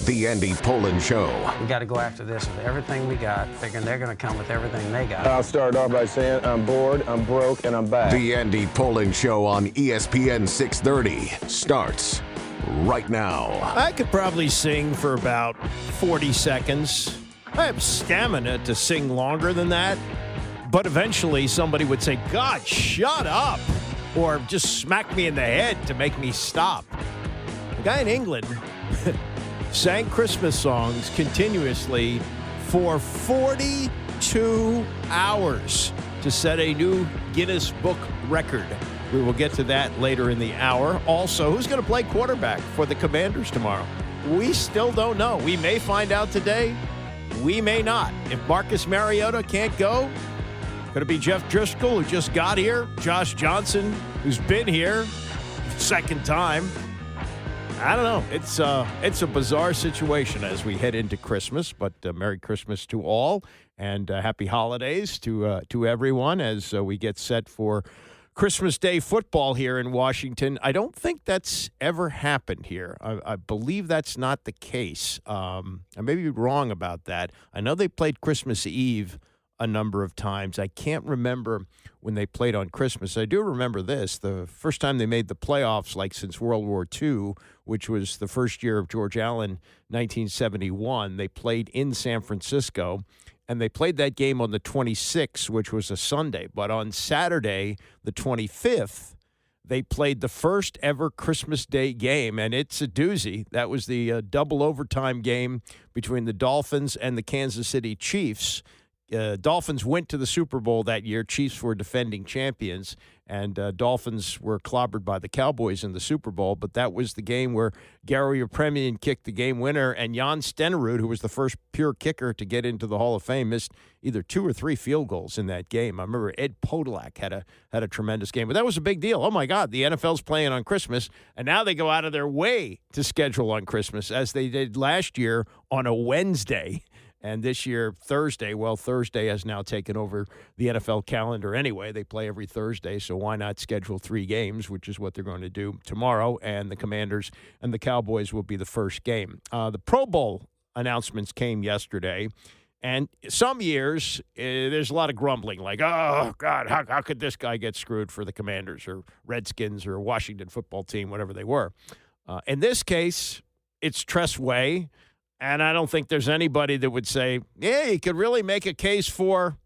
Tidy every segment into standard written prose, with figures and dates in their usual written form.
The Andy Pollin Show. We got to go after this with everything we got, thinking they're going to come with everything they got. I'll start off by saying I'm bored, I'm broke, and I'm back. The Andy Pollin Show on ESPN 630 starts right now. I could probably sing for about 40 seconds. I have stamina to sing longer than that. But eventually somebody would say, God, shut up. Or just smack me in the head to make me stop. The guy in England sang Christmas songs continuously for 42 hours to set a new Guinness Book record. We will get to that later in the hour. Also, who's going to play quarterback for the Commanders tomorrow? We still don't know. We may find out today. We may not. If Marcus Mariota can't go, could it be Jeff Driscoll, who just got here? Josh Johnson, who's been here second time? I don't know. It's a bizarre situation as we head into Christmas, but Merry Christmas to all, and happy holidays to everyone as we get set for Christmas Day football here in Washington. I don't think that's ever happened here. I believe that's not the case. I may be wrong about that. I know they played Christmas Eve a number of times. I can't remember when they played on Christmas. I do remember this. The first time they made the playoffs, like since World War II, which was the first year of George Allen, 1971, they played in San Francisco, and they played that game on the 26th, which was a Sunday. But on Saturday, the 25th, they played the first ever Christmas Day game, and it's a doozy. That was the double overtime game between the Dolphins and the Kansas City Chiefs. Dolphins went to the Super Bowl that year. Chiefs were defending champions, and Dolphins were clobbered by the Cowboys in the Super Bowl. But that was the game where Gary Yepremian kicked the game winner, and Jan Stenerud, who was the first pure kicker to get into the Hall of Fame, missed either 2 or 3 field goals in that game. I remember Ed Podolak had a tremendous game. But that was a big deal. Oh, my God, the NFL's playing on Christmas, and now they go out of their way to schedule on Christmas, as they did last year on a Wednesday. And this year, Thursday, well, Thursday has now taken over the NFL calendar anyway. They play every Thursday, so why not schedule 3 games, which is what they're going to do tomorrow, and the Commanders and the Cowboys will be the first game. The Pro Bowl announcements came yesterday, and some years there's a lot of grumbling, like, oh, God, how could this guy get screwed for the Commanders or Redskins or Washington football team, whatever they were. In this case, it's Tress way. And I don't think there's anybody that would say, yeah, you could really make a case for.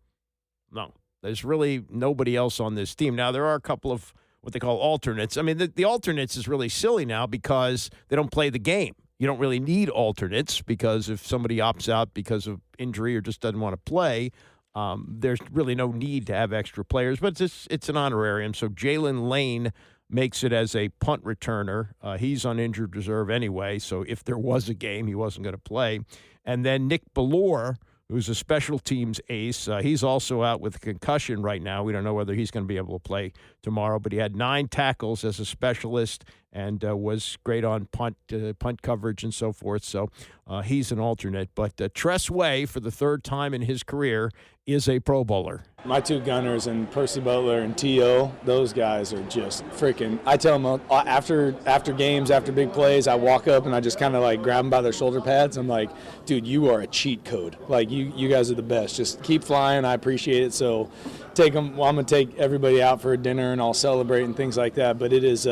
No, there's really nobody else on this team. Now, there are a couple of what they call alternates. I mean, the alternates is really silly now because they don't play the game. You don't really need alternates because if somebody opts out because of injury or just doesn't want to play, there's really no need to have extra players. But it's an honorarium. So Jalen Lane makes it as a punt returner. He's on injured reserve anyway, so if there was a game, he wasn't going to play. And then Nick Bellore, who's a special teams ace, he's also out with a concussion right now. We don't know whether he's going to be able to play tomorrow, but he had 9 tackles as a specialist and was great on punt coverage and so forth. So he's an alternate. But Tress Way, for the 3rd time in his career, is a Pro Bowler. My 2 gunners and Percy Butler and T.O., those guys are just freaking. I tell them after games, after big plays, I walk up and I just kind of like grab them by their shoulder pads. I'm like, dude, you are a cheat code. Like, you guys are the best. Just keep flying. I appreciate it. So take them. Well, I'm going to take everybody out for a dinner and I'll celebrate and things like that. But it is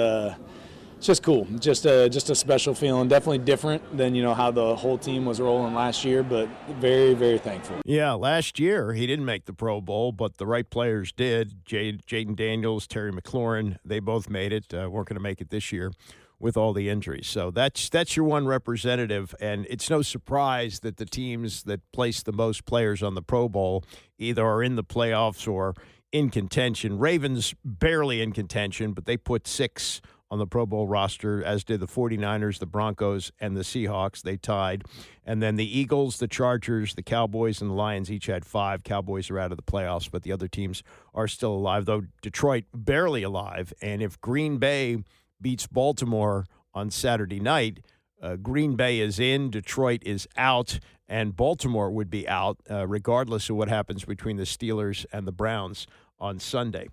it's just cool. Just a special feeling. Definitely different than, how the whole team was rolling last year, but very, very thankful. Yeah, last year he didn't make the Pro Bowl, but the right players did. Jaden Daniels, Terry McLaurin, they both made it. Weren't going to make it this year with all the injuries. So that's your one representative, and it's no surprise that the teams that place the most players on the Pro Bowl either are in the playoffs or in contention. Ravens barely in contention, but they put 6 on the Pro Bowl roster, as did the 49ers, the Broncos, and the Seahawks. They tied. And then the Eagles, the Chargers, the Cowboys, and the Lions each had 5. Cowboys are out of the playoffs, but the other teams are still alive, though Detroit barely alive. And if Green Bay beats Baltimore on Saturday night, Green Bay is in, Detroit is out, and Baltimore would be out, regardless of what happens between the Steelers and the Browns on Sunday.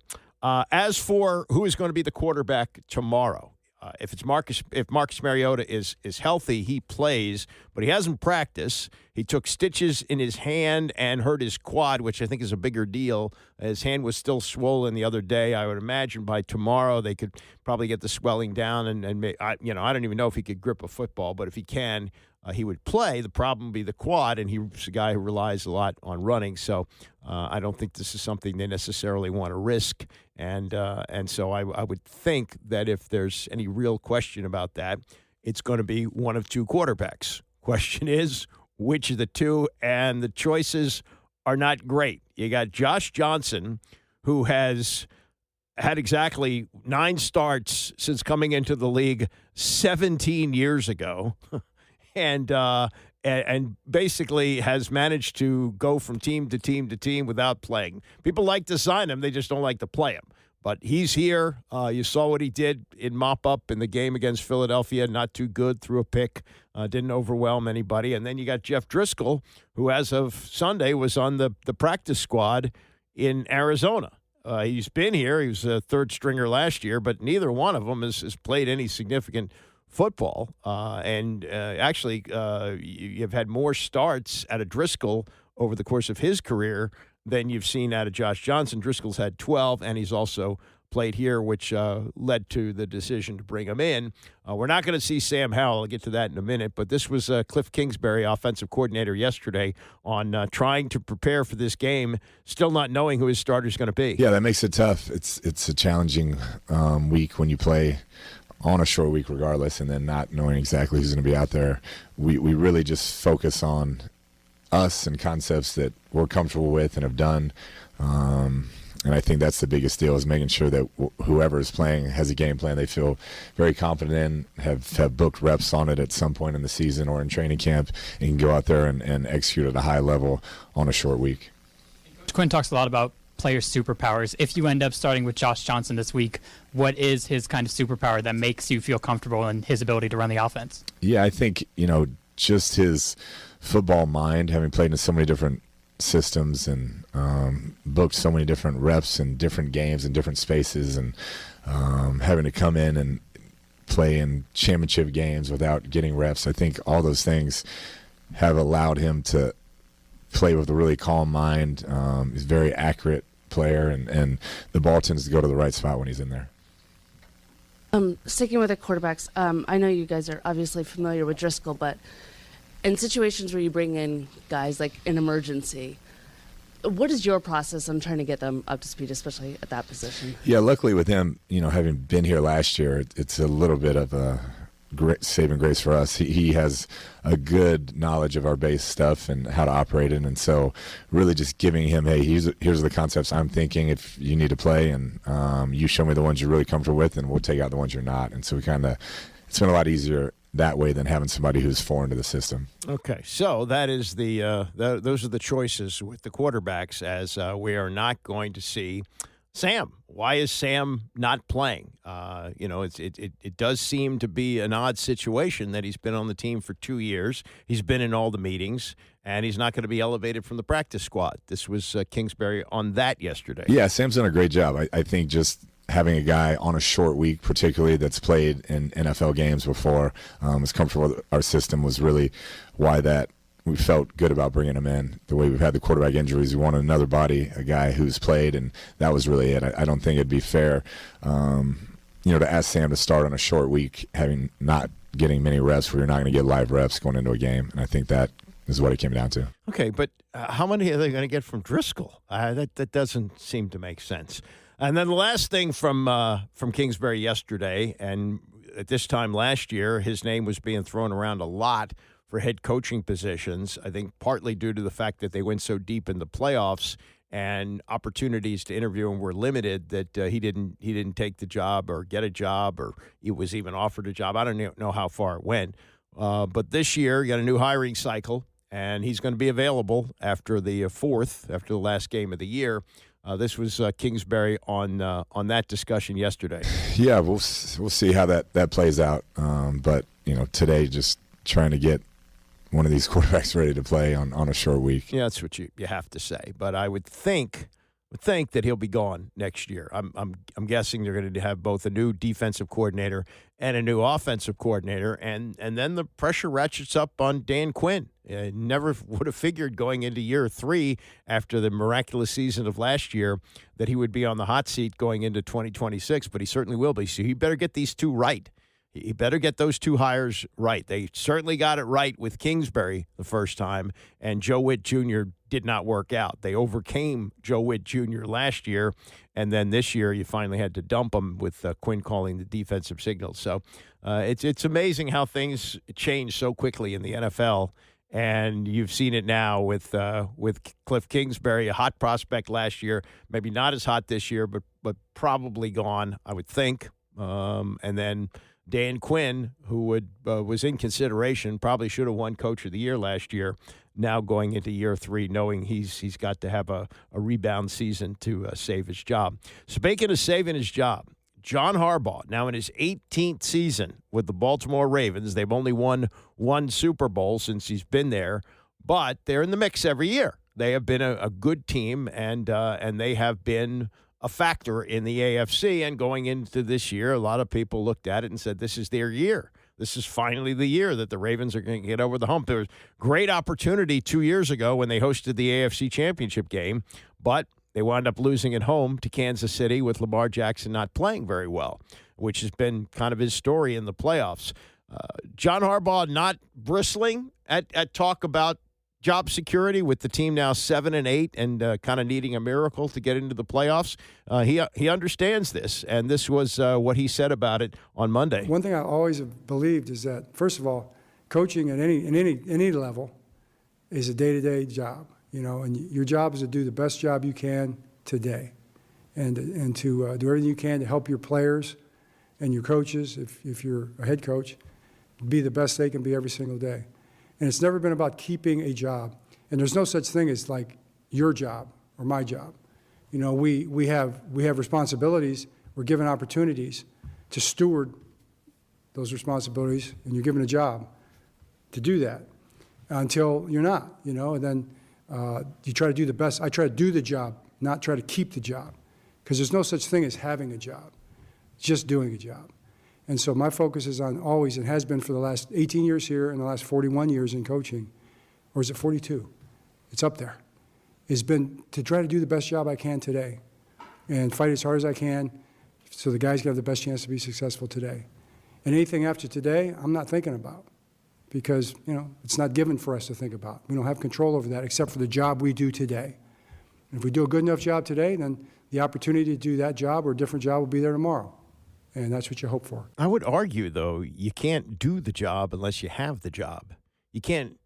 As for who is going to be the quarterback tomorrow, If Marcus Mariota is healthy, he plays, but he hasn't practiced. He took stitches in his hand and hurt his quad, which I think is a bigger deal. His hand was still swollen the other day. I would imagine by tomorrow they could probably get the swelling down, I don't even know if he could grip a football, but if he can, he would play. The problem would be the quad, and he's a guy who relies a lot on running. So I don't think this is something they necessarily want to risk. And so I would think that if there's any real question about that, it's going to be one of two quarterbacks. Question is, which of the two? And the choices are not great. You got Josh Johnson, who has had exactly 9 starts since coming into the league 17 years ago. And basically has managed to go from team to team to team without playing. People like to sign him. They just don't like to play him. But he's here. You saw what he did in mop-up in the game against Philadelphia. Not too good. Threw a pick. Didn't overwhelm anybody. And then you got Jeff Driscoll, who as of Sunday was on the practice squad in Arizona. He's been here. He was a third stringer last year, but neither one of them has played any significant football, actually, you've had more starts out of Driscoll over the course of his career than you've seen out of Josh Johnson. Driscoll's had 12, and he's also played here, which led to the decision to bring him in. We're not going to see Sam Howell. I'll get to that in a minute, but this was Cliff Kingsbury, offensive coordinator, yesterday on trying to prepare for this game, still not knowing who his starter's going to be. Yeah, that makes it tough. It's a challenging week when you play on a short week regardless, and then not knowing exactly who's going to be out there. We really just focus on us and concepts that we're comfortable with and have done. And I think that's the biggest deal, is making sure that whoever is playing has a game plan they feel very confident in, have booked reps on it at some point in the season or in training camp, and can go out there and execute at a high level on a short week. Quinn talks a lot about players' superpowers. If you end up starting with Josh Johnson this week, what is his kind of superpower that makes you feel comfortable in his ability to run the offense? Yeah, I think, just his football mind, having played in so many different systems and booked so many different reps in different games and different spaces, and having to come in and play in championship games without getting reps. I think all those things have allowed him to play with a really calm mind. He's a very accurate player, and the ball tends to go to the right spot when he's in there. Sticking with the quarterbacks, I know you guys are obviously familiar with Driscoll, but in situations where you bring in guys like an emergency, what is your process on trying to get them up to speed, especially at that position? Yeah, luckily with him, having been here last year, it's a little bit of a great saving grace for us. He has a good knowledge of our base stuff and how to operate it, and so really just giving him, hey, here's the concepts I'm thinking if you need to play, and you show me the ones you're really comfortable with, and we'll take out the ones you're not. And so it's been a lot easier that way than having somebody who's foreign to the system. Okay, so that is those are the choices with the quarterbacks, as we are not going to see Sam. Why is Sam not playing? It does seem to be an odd situation that he's been on the team for 2 years. He's been in all the meetings, and he's not going to be elevated from the practice squad. This was Kingsbury on that yesterday. Yeah, Sam's done a great job. I think just having a guy on a short week, particularly that's played in NFL games before, was comfortable with our system, was really why that we felt good about bringing him in. The way we've had the quarterback injuries, we wanted another body, a guy who's played, and that was really it. I don't think it'd be fair, to ask Sam to start on a short week, having not getting many reps where you're not going to get live reps going into a game. And I think that is what it came down to. Okay, but how many are they going to get from Driscoll? That doesn't seem to make sense. And then the last thing from Kingsbury yesterday, and at this time last year, his name was being thrown around a lot for head coaching positions, I think partly due to the fact that they went so deep in the playoffs and opportunities to interview him were limited, that he didn't take the job or get a job, or he was even offered a job. I don't know how far it went. But this year, you got a new hiring cycle, and he's going to be available after the last game of the year. This was Kingsbury on that discussion yesterday. Yeah, we'll see how that plays out. But today, just trying to get one of these quarterbacks ready to play on a short week. Yeah, that's what you have to say. But I would think think that he'll be gone next year. I'm guessing they're going to have both a new defensive coordinator and a new offensive coordinator, and then the pressure ratchets up on Dan Quinn. Never would have figured going into year 3 after the miraculous season of last year that he would be on the hot seat going into 2026, but he certainly will be. So he better get these two right. He better get those two hires right. They certainly got it right with Kingsbury the first time, and Joe Witt Jr. did not work out. They overcame Joe Witt Jr. last year, and then this year you finally had to dump him with Quinn calling the defensive signals. So it's amazing how things change so quickly in the NFL, and you've seen it now with Cliff Kingsbury, a hot prospect last year, maybe not as hot this year, but probably gone, I would think, and then Dan Quinn, who was in consideration, probably should have won Coach of the Year last year, now going into year 3, knowing he's got to have a rebound season to save his job. Speaking of saving his job, John Harbaugh, now in his 18th season with the Baltimore Ravens. They've only won 1 Super Bowl since he's been there, but they're in the mix every year. They have been a good team, and they have been a factor in the AFC. And going into this year, a lot of people looked at it and said, this is their year. This is finally the year that the Ravens are going to get over the hump. There was great opportunity 2 years ago when they hosted the AFC Championship game, but they wound up losing at home to Kansas City with Lamar Jackson not playing very well, which has been kind of his story in the playoffs. John Harbaugh not bristling at talk about job security with the team now 7-8 and kind of needing a miracle to get into the playoffs. He understands this, and this was what he said about it on Monday. One thing I always have believed is that, first of all, coaching at any level is a day-to-day job, and your job is to do the best job you can today, and to do everything you can to help your players and your coaches, if you're a head coach, be the best they can be every single day. And it's never been about keeping a job. And there's no such thing as like your job or my job. We have responsibilities. We're given opportunities to steward those responsibilities, and you're given a job to do that until you're not, and then you try to do the best. I try to do the job, not try to keep the job, because there's no such thing as having a job. It's just doing a job. And so my focus is on always, and has been for the last 18 years here and the last 41 years in coaching, or is it 42? It's up there. It's been to try to do the best job I can today and fight as hard as I can so the guys can have the best chance to be successful today. And anything after today, I'm not thinking about because, it's not given for us to think about. We don't have control over that except for the job we do today. And if we do a good enough job today, then the opportunity to do that job or a different job will be there tomorrow. And that's what you hope for. I would argue, though, you can't do the job unless you have the job. You can't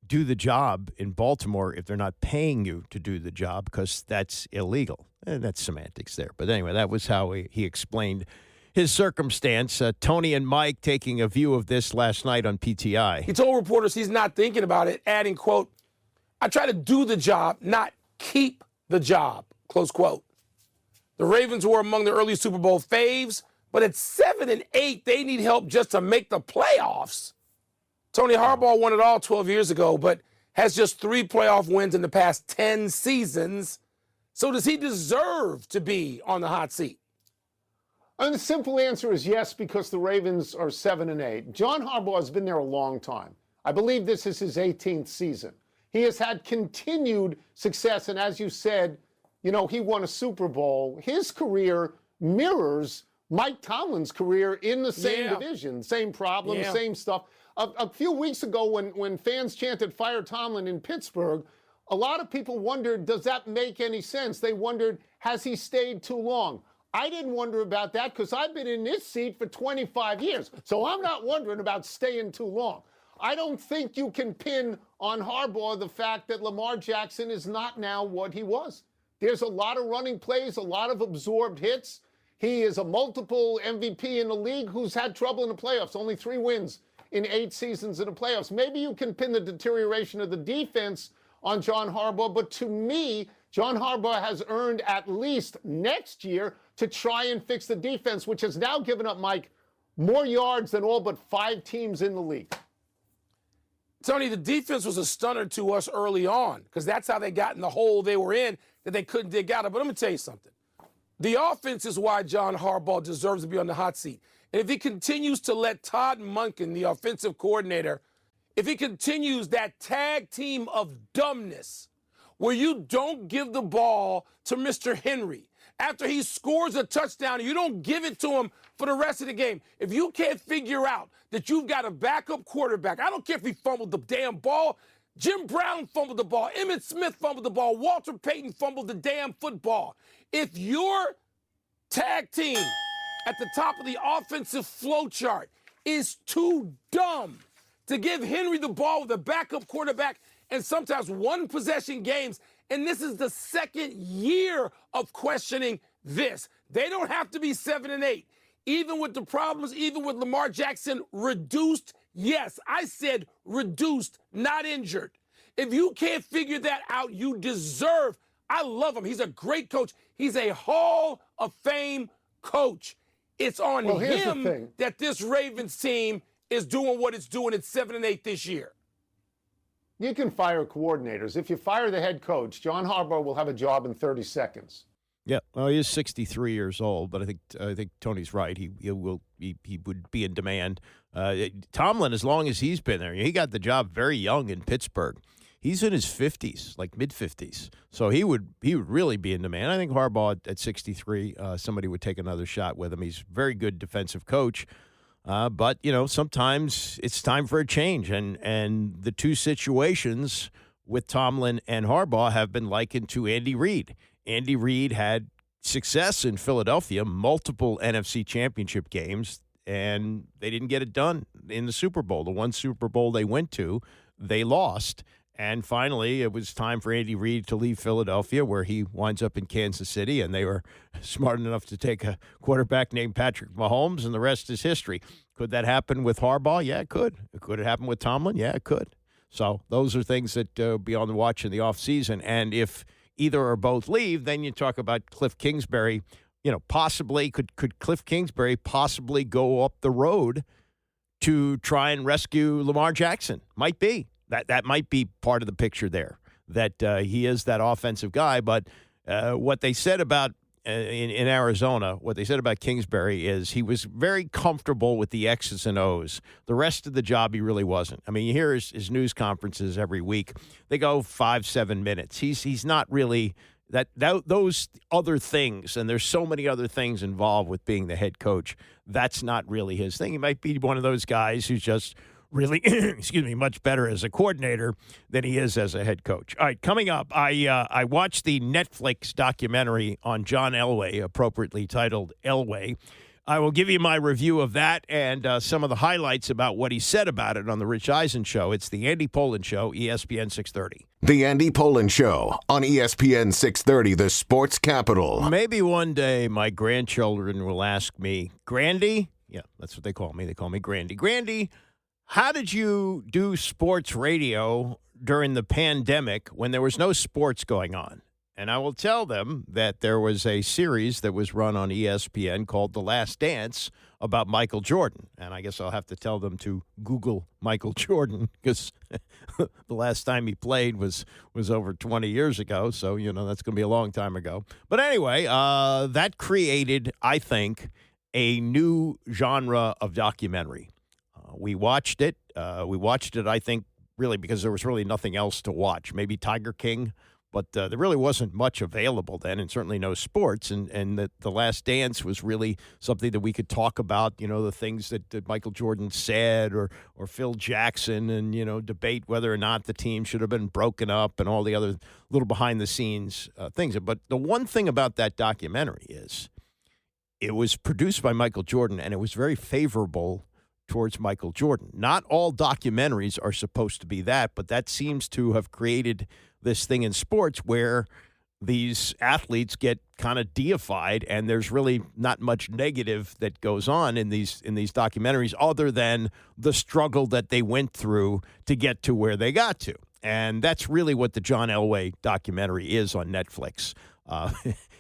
do the job in Baltimore if they're not paying you to do the job because that's illegal. And that's semantics there. But anyway, that was how he explained his circumstance. Tony and Mike taking a view of this last night on PTI. He told reporters he's not thinking about it, adding, quote, "I try to do the job, not keep the job," close quote. The Ravens were among the early Super Bowl faves, but at 7-8, they need help just to make the playoffs. Tony Harbaugh won it all 12 years ago, but has just 3 playoff wins in the past 10 seasons. So does he deserve to be on the hot seat? And the simple answer is yes, because the Ravens are 7-8. John Harbaugh has been there a long time. I believe this is his 18th season. He has had continued success, and as you said, he won a Super Bowl. His career mirrors Mike Tomlin's career in the same division, same problems, same stuff. A few weeks ago when fans chanted "Fire Tomlin" in Pittsburgh, a lot of people wondered, does that make any sense? They wondered, has he stayed too long? I didn't wonder about that because I've been in this seat for 25 years, so I'm not wondering about staying too long. I don't think you can pin on Harbaugh the fact that Lamar Jackson is not now what he was. There's a lot of running plays, a lot of absorbed hits. He is a multiple MVP in the league who's had trouble in the playoffs, only 3 wins in 8 seasons in the playoffs. Maybe you can pin the deterioration of the defense on John Harbaugh, but to me, John Harbaugh has earned at least next year to try and fix the defense, which has now given up, Mike, more yards than all but 5 teams in the league. Tony, the defense was a stunner to us early on because that's how they got in the hole they were in that they couldn't dig out of. But let me tell you something. The offense is why John Harbaugh deserves to be on the hot seat. And if he continues to let Todd Monken, the offensive coordinator, if he continues that tag team of dumbness where you don't give the ball to Mr. Henry after he scores a touchdown, you don't give it to him for the rest of the game. If you can't figure out that you've got a backup quarterback, I don't care if he fumbled the damn ball. Jim Brown fumbled the ball. Emmitt Smith fumbled the ball. Walter Payton fumbled the damn football. If your tag team at the top of the offensive flow chart is too dumb to give Henry the ball with a backup quarterback and sometimes one possession games, and this is the second year of questioning this. They don't have to be 7-8. Even with the problems, even with Lamar Jackson reduced, yes, I said reduced, not injured. If you can't figure that out, you deserve, I love him. He's a great coach. He's a Hall of Fame coach. It's on him that this Ravens team is doing what it's doing at 7-8 this year. You can fire coordinators. If you fire the head coach, John Harbaugh will have a job in 30 seconds. Yeah, well, he is 63 years old, but I think Tony's right. He would be in demand. Tomlin, as long as he's been there, he got the job very young in Pittsburgh. He's in his 50s, like mid-50s, so he would really be in demand. I think Harbaugh at 63, somebody would take another shot with him. He's a very good defensive coach, but sometimes it's time for a change, and the two situations with Tomlin and Harbaugh have been likened to Andy Reid. Andy Reid had success in Philadelphia, multiple NFC championship games, and they didn't get it done in the Super Bowl. The one Super Bowl they went to, they lost. And finally, it was time for Andy Reid to leave Philadelphia, where he winds up in Kansas City, and they were smart enough to take a quarterback named Patrick Mahomes, and the rest is history. Could that happen with Harbaugh? Yeah, it could. Could it happen with Tomlin? Yeah, it could. So those are things that be on the watch in the offseason. And if either or both leave, then you talk about Cliff Kingsbury. Possibly could Cliff Kingsbury possibly go up the road to try and rescue Lamar Jackson? Might be. That might be part of the picture there, that he is that offensive guy. But what they said about in Arizona, what they said about Kingsbury is he was very comfortable with the X's and O's. The rest of the job, he really wasn't. I mean, you hear his news conferences every week. They go 5-7 minutes. He's not really those other things, and there's so many other things involved with being the head coach. That's not really his thing. He might be one of those guys who's just really, much better as a coordinator than he is as a head coach. All right, coming up, I watched the Netflix documentary on John Elway, appropriately titled Elway. I will give you my review of that and some of the highlights about what he said about it on the Rich Eisen Show. It's the Andy Pollin Show, ESPN 630. The Andy Pollin Show on ESPN 630, the sports capital. Maybe one day my grandchildren will ask me, Grandy? Yeah, that's what they call me. They call me Grandy. Grandy, how did you do sports radio during the pandemic when there was no sports going on? And I will tell them that there was a series that was run on ESPN called The Last Dance about Michael Jordan. And I guess I'll have to tell them to Google Michael Jordan because the last time he played was over 20 years ago. So, that's going to be a long time ago. But anyway, that created, I think, a new genre of documentary. We watched it. I think, really because there was really nothing else to watch. Maybe Tiger King, but there really wasn't much available then, and certainly no sports. And the Last Dance was really something that we could talk about, the things that Michael Jordan said or Phil Jackson, and, debate whether or not the team should have been broken up and all the other little behind-the-scenes things. But the one thing about that documentary is it was produced by Michael Jordan, and it was very favorable towards Michael Jordan. Not all documentaries are supposed to be that, but that seems to have created this thing in sports where these athletes get kind of deified, and there's really not much negative that goes on in these documentaries other than the struggle that they went through to get to where they got to. And that's really what the John Elway documentary is on Netflix.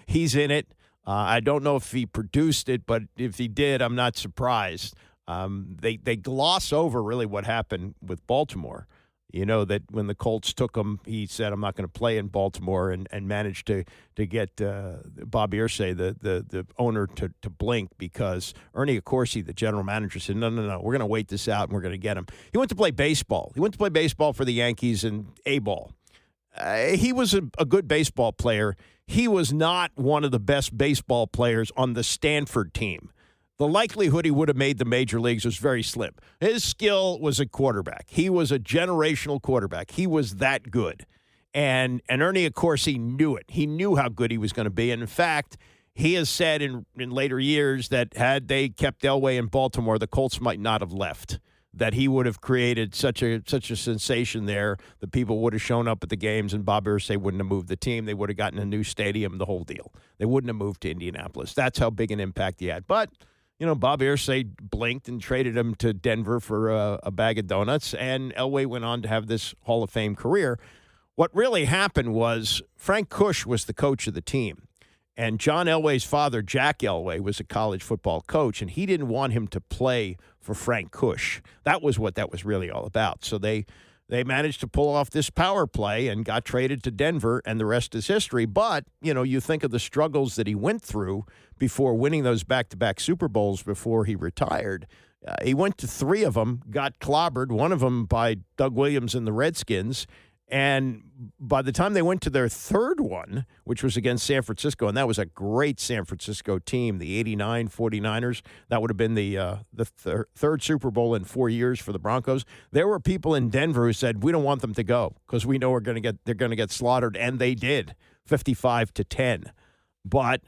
He's in it. I don't know if he produced it, but if he did, I'm not surprised. They gloss over really what happened with Baltimore. You know that when the Colts took him, he said, I'm not going to play in Baltimore, and managed to get Bob Irsay, the owner, to blink, because Ernie Accorsi, the general manager, said, no, we're going to wait this out and we're going to get him. He went to play baseball. He went to play baseball for the Yankees and A-ball. He was a good baseball player. He was not one of the best baseball players on the Stanford team. The likelihood he would have made the major leagues was very slim. His skill was a quarterback. He was a generational quarterback. He was that good. And Ernie Accorsi knew it. He knew how good he was going to be. And in fact, he has said in later years that had they kept Elway in Baltimore, the Colts might not have left. That he would have created such a sensation there that people would have shown up at the games, and Bob Irsay wouldn't have moved the team. They would have gotten a new stadium, the whole deal. They wouldn't have moved to Indianapolis. That's how big an impact he had. But Bob Irsay blinked and traded him to Denver for a bag of donuts, and Elway went on to have this Hall of Fame career. What really happened was Frank Kush was the coach of the team, and John Elway's father, Jack Elway, was a college football coach, and he didn't want him to play for Frank Kush. That was what that was really all about. So they managed to pull off this power play and got traded to Denver, and the rest is history. But, you think of the struggles that he went through before winning those back-to-back Super Bowls before he retired. He went to 3 of them, got clobbered, one of them by Doug Williams and the Redskins. And by the time they went to their 3rd one, which was against San Francisco, and that was a great San Francisco team, the 89 49ers, that would have been the 3rd Super Bowl in 4 years for the Broncos. There were people in Denver who said, we don't want them to go because we know they're going to get slaughtered, and they did, 55-10. But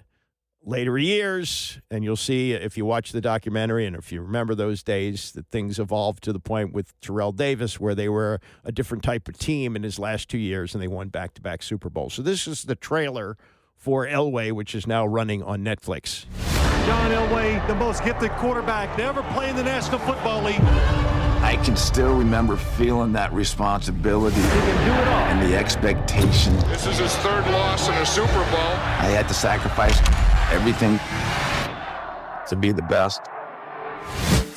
later years, and you'll see if you watch the documentary and if you remember those days, that things evolved to the point with Terrell Davis where they were a different type of team in his last 2 years, and they won back-to-back Super Bowls. So this is the trailer for Elway, which is now running on Netflix. John Elway, the most gifted quarterback to ever play in the National Football League. I can still remember feeling that responsibility and the expectation. This is his 3rd loss in a Super Bowl. I had to sacrifice everything to be the best.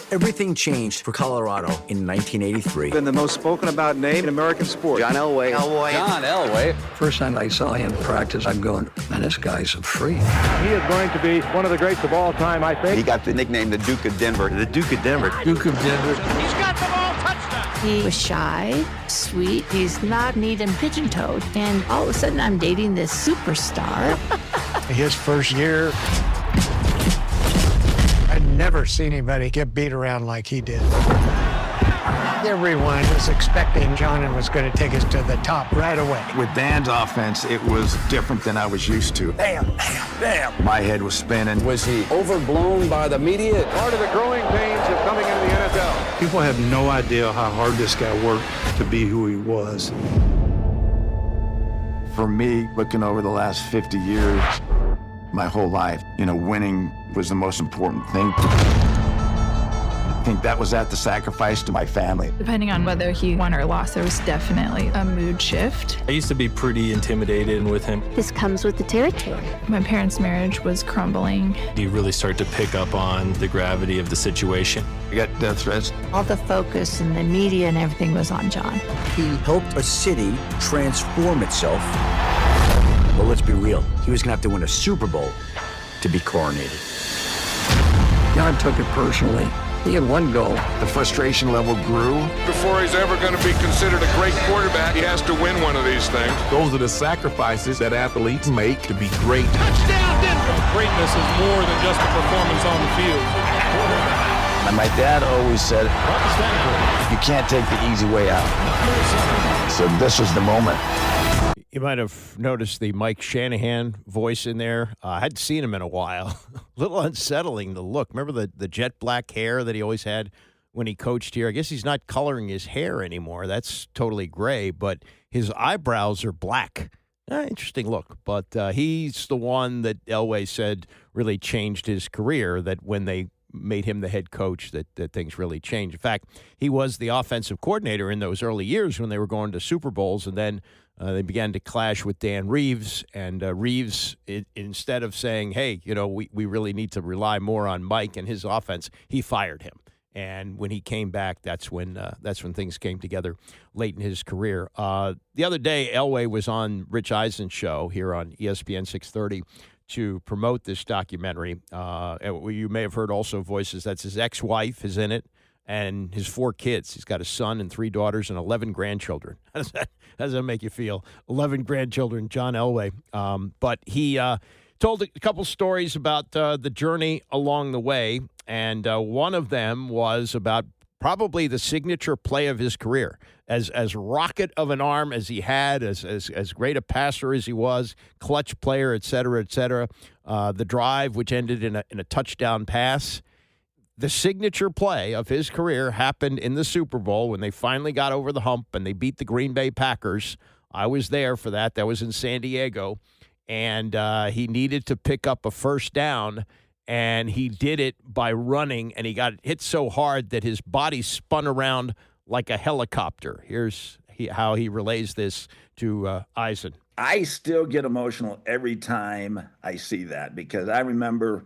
Everything changed for Colorado in 1983. Been the most spoken about name in American sports. John Elway. John Elway. First time I saw him practice, I'm going, man, this guy's a freak. He is going to be one of the greats of all time, I think. He got the nickname the Duke of Denver. The Duke of Denver. Duke of Denver. He's got the ball, touchdown. He was shy, sweet. He's not neat and pigeon-toed. And all of a sudden, I'm dating this superstar. His first year, I'd never seen anybody get beat around like he did. Everyone was expecting John was going to take us to the top right away. With Dan's offense, it was different than I was used to. Bam. My head was spinning. Was he overblown by the media? Part of the growing pains of coming into the NFL. People have no idea how hard this guy worked to be who he was. For me, looking over the last 50 years, my whole life, winning was the most important thing. I think that was at the sacrifice to my family. Depending on whether he won or lost, there was definitely a mood shift. I used to be pretty intimidated with him. This comes with the territory. My parents' marriage was crumbling. You really start to pick up on the gravity of the situation. We got death threats. All the focus and the media and everything was on John. He helped a city transform itself. Well, let's be real. He was going to have to win a Super Bowl to be coronated. John took it personally. He had one goal. The frustration level grew. Before he's ever going to be considered a great quarterback, he has to win one of these things. Those are the sacrifices that athletes make to be great. Touchdown, Denver! Greatness is more than just a performance on the field. And my dad always said, you can't take the easy way out. So this was the moment. You might have noticed the Mike Shanahan voice in there. I hadn't seen him in a while. A little unsettling to look. Remember the jet black hair that he always had when he coached here? I guess he's not coloring his hair anymore. That's totally gray, but his eyebrows are black. Interesting look. But he's the one that Elway said really changed his career, that when they made him the head coach, that things really changed. In fact, he was the offensive coordinator in those early years when they were going to Super Bowls, and then they began to clash with Dan Reeves, and Reeves, instead of saying, hey, we really need to rely more on Mike and his offense, he fired him. And when he came back, that's when things came together late in his career. The other day, Elway was on Rich Eisen's show here on ESPN 630 to promote this documentary. You may have heard also voices. That's his ex-wife is in it, and his 4 kids. He's got a son and 3 daughters and 11 grandchildren. How does that make you feel? 11 grandchildren, John Elway. But he told a couple stories about the journey along the way, and one of them was about probably the signature play of his career. As rocket of an arm as he had, as great a passer as he was, clutch player, et cetera, et cetera. The drive, which ended in a touchdown pass. The signature play of his career happened in the Super Bowl when they finally got over the hump and they beat the Green Bay Packers. I was there for that. That was in San Diego. And he needed to pick up a first down, and he did it by running, and he got hit so hard that his body spun around like a helicopter. Here's how he relays this to Eisen. I still get emotional every time I see that, because I remember,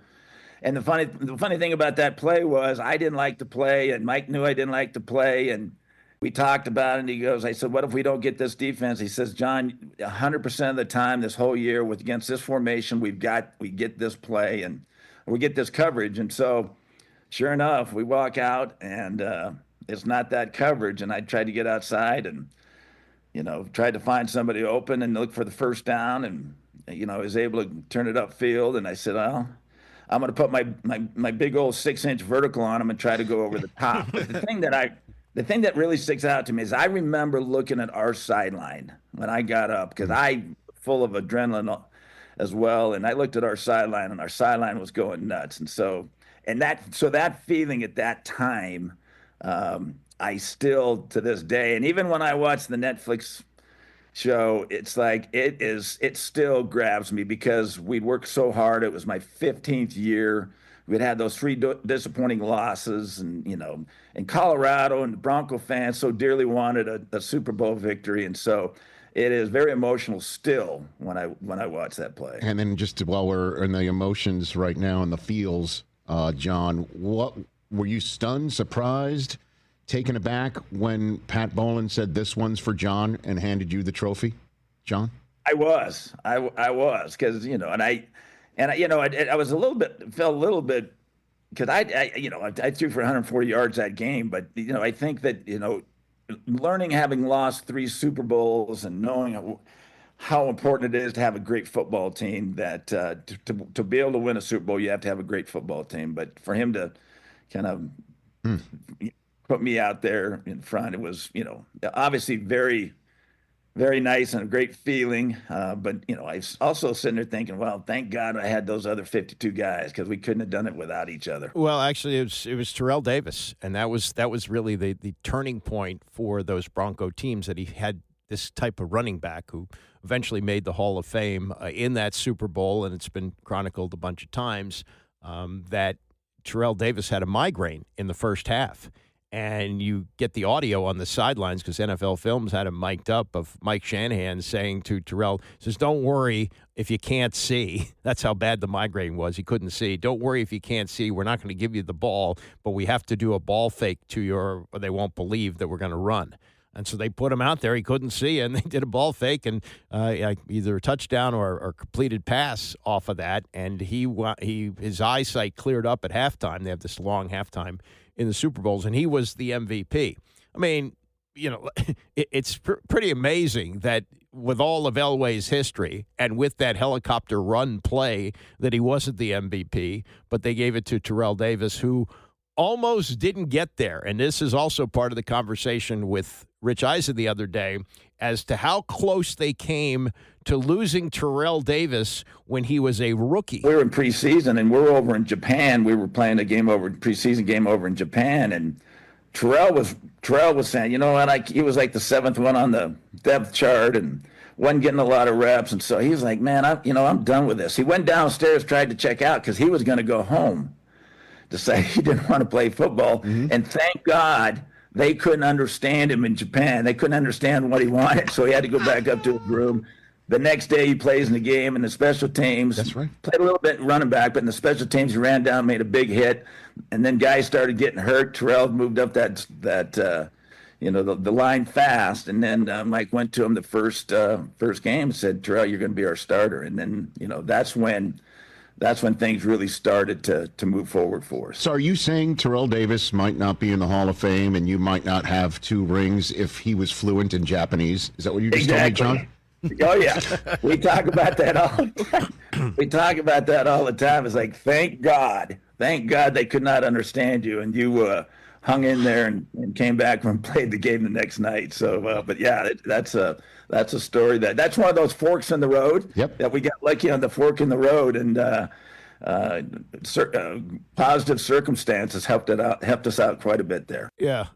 and the funny thing about that play was I didn't like to play, and Mike knew I didn't like to play, and we talked about it, and he goes, I said, what if we don't get this defense? He says, John, 100% of the time this whole year against this formation, we get this play and we get this coverage. And so sure enough, we walk out and it's not that coverage. And I tried to get outside and, tried to find somebody open and look for the first down. And, I was able to turn it upfield. And I said, well, I'm going to put my big old 6-inch vertical on him and try to go over the top. But the thing that really sticks out to me is I remember looking at our sideline when I got up, because I'm full of adrenaline as well. And I looked at our sideline, and our sideline was going nuts. And so that feeling at that time, I still to this day, and even when I watch the Netflix show, it's like it still grabs me, because we'd worked so hard. It was my 15th year. We'd had those 3 disappointing losses, and in Colorado, and the Bronco fans so dearly wanted a Super Bowl victory, and so it is very emotional still when I watch that play. And then just while we're in the emotions right now and the feels, John, what were you stunned, surprised, taken aback when Pat Bowlen said this one's for John and handed you the trophy, John? I was, because I was felt a little bit, because I threw for 140 yards that game, but I think that learning, having lost 3 Super Bowls and knowing how important it is to have a great football team, that to be able to win a Super Bowl, you have to have a great football team. But for him to kind of put me out there in front, it was obviously very, very nice and a great feeling. But, I was also sitting there thinking, well, thank God I had those other 52 guys, because we couldn't have done it without each other. Well, actually, it was Terrell Davis, and that was really the turning point for those Bronco teams, that he had this type of running back who eventually made the Hall of Fame in that Super Bowl, and it's been chronicled a bunch of times that Terrell Davis had a migraine in the first half. And you get the audio on the sidelines, because NFL Films had him mic'd up, of Mike Shanahan saying to Terrell, says, don't worry if you can't see. That's how bad the migraine was. He couldn't see. Don't worry if you can't see. We're not going to give you the ball, but we have to do a ball fake or they won't believe that we're going to run. And so they put him out there. He couldn't see, and they did a ball fake, and either a touchdown or completed pass off of that. And his eyesight cleared up at halftime. They have this long halftime in the Super Bowls, and he was the MVP. I mean, it's pretty amazing that with all of Elway's history and with that helicopter run play, that he wasn't the MVP, but they gave it to Terrell Davis, who almost didn't get there. And this is also part of the conversation with Rich Eisen the other day as to how close they came to losing Terrell Davis when he was a rookie. We were in preseason, and we're over in Japan. We were playing preseason game over in Japan, and Terrell was saying, you know what, he was like the 7th one on the depth chart and wasn't getting a lot of reps. And so he was like, man, I'm done with this. He went downstairs, tried to check out, because he was going to go home to say he didn't want to play football. Mm-hmm. And thank God they couldn't understand him in Japan. They couldn't understand what he wanted, so he had to go back up to his room, The next day he plays in the game in the special teams. That's right. Played a little bit running back, but in the special teams he ran down, made a big hit, and then guys started getting hurt. Terrell moved up the line fast, and then Mike went to him the first game and said, "Terrell, you're going to be our starter." And then that's when things really started to move forward for us. So are you saying Terrell Davis might not be in the Hall of Fame and you might not have 2 rings if he was fluent in Japanese? Is that what you just told me, John? Oh, yeah. We talk about that all the time. It's like, thank God they could not understand you, and you hung in there and came back and played the game the next night. So, but yeah, that's a story that's one of those forks in the road. Yep. That we got lucky on the fork in the road, and positive circumstances helped us out quite a bit there. Yeah.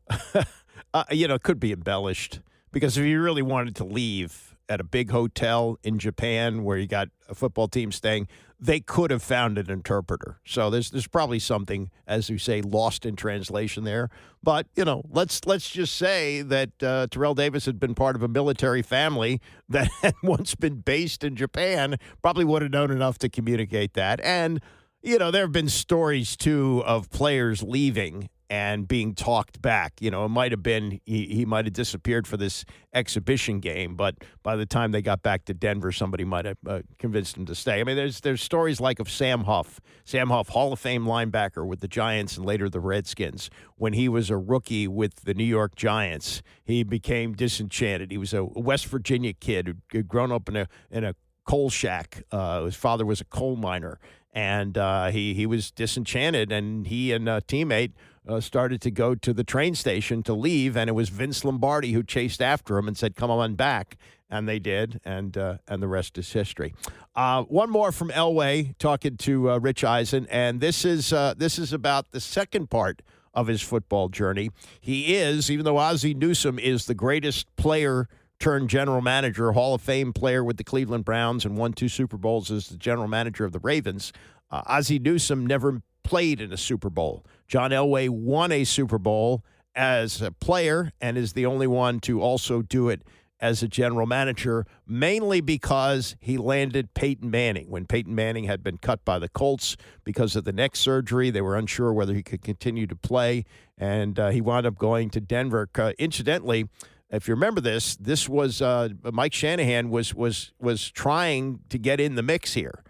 It could be embellished, because if you really wanted to leave at a big hotel in Japan where you got a football team staying, they could have found an interpreter. So there's probably something, as you say, lost in translation there. But, let's just say that Terrell Davis had been part of a military family that had once been based in Japan, probably would have known enough to communicate that. And, there have been stories, too, of players leaving and being talked back. It might have been he might have disappeared for this exhibition game, but by the time they got back to Denver, somebody might have convinced him to stay. I mean, there's stories like of Sam Huff, Hall of Fame linebacker with the Giants and later the Redskins. When he was a rookie with the New York Giants, he became disenchanted. He was a West Virginia kid who'd grown up in a coal shack. His father was a coal miner, and he was disenchanted, and he and a teammate started to go to the train station to leave, and it was Vince Lombardi who chased after him and said, "Come on back," and they did, and the rest is history. One more from Elway talking to Rich Eisen, and this is about the second part of his football journey. He is, even though Ozzie Newsome is the greatest player turned general manager, Hall of Fame player with the Cleveland Browns, and won 2 Super Bowls as the general manager of the Ravens, Ozzie Newsome never played in a Super Bowl. John Elway won a Super Bowl as a player and is the only one to also do it as a general manager, mainly because he landed Peyton Manning. When Peyton Manning had been cut by the Colts because of the neck surgery, they were unsure whether he could continue to play, and he wound up going to Denver. Incidentally, if you remember this was Mike Shanahan was trying to get in the mix here.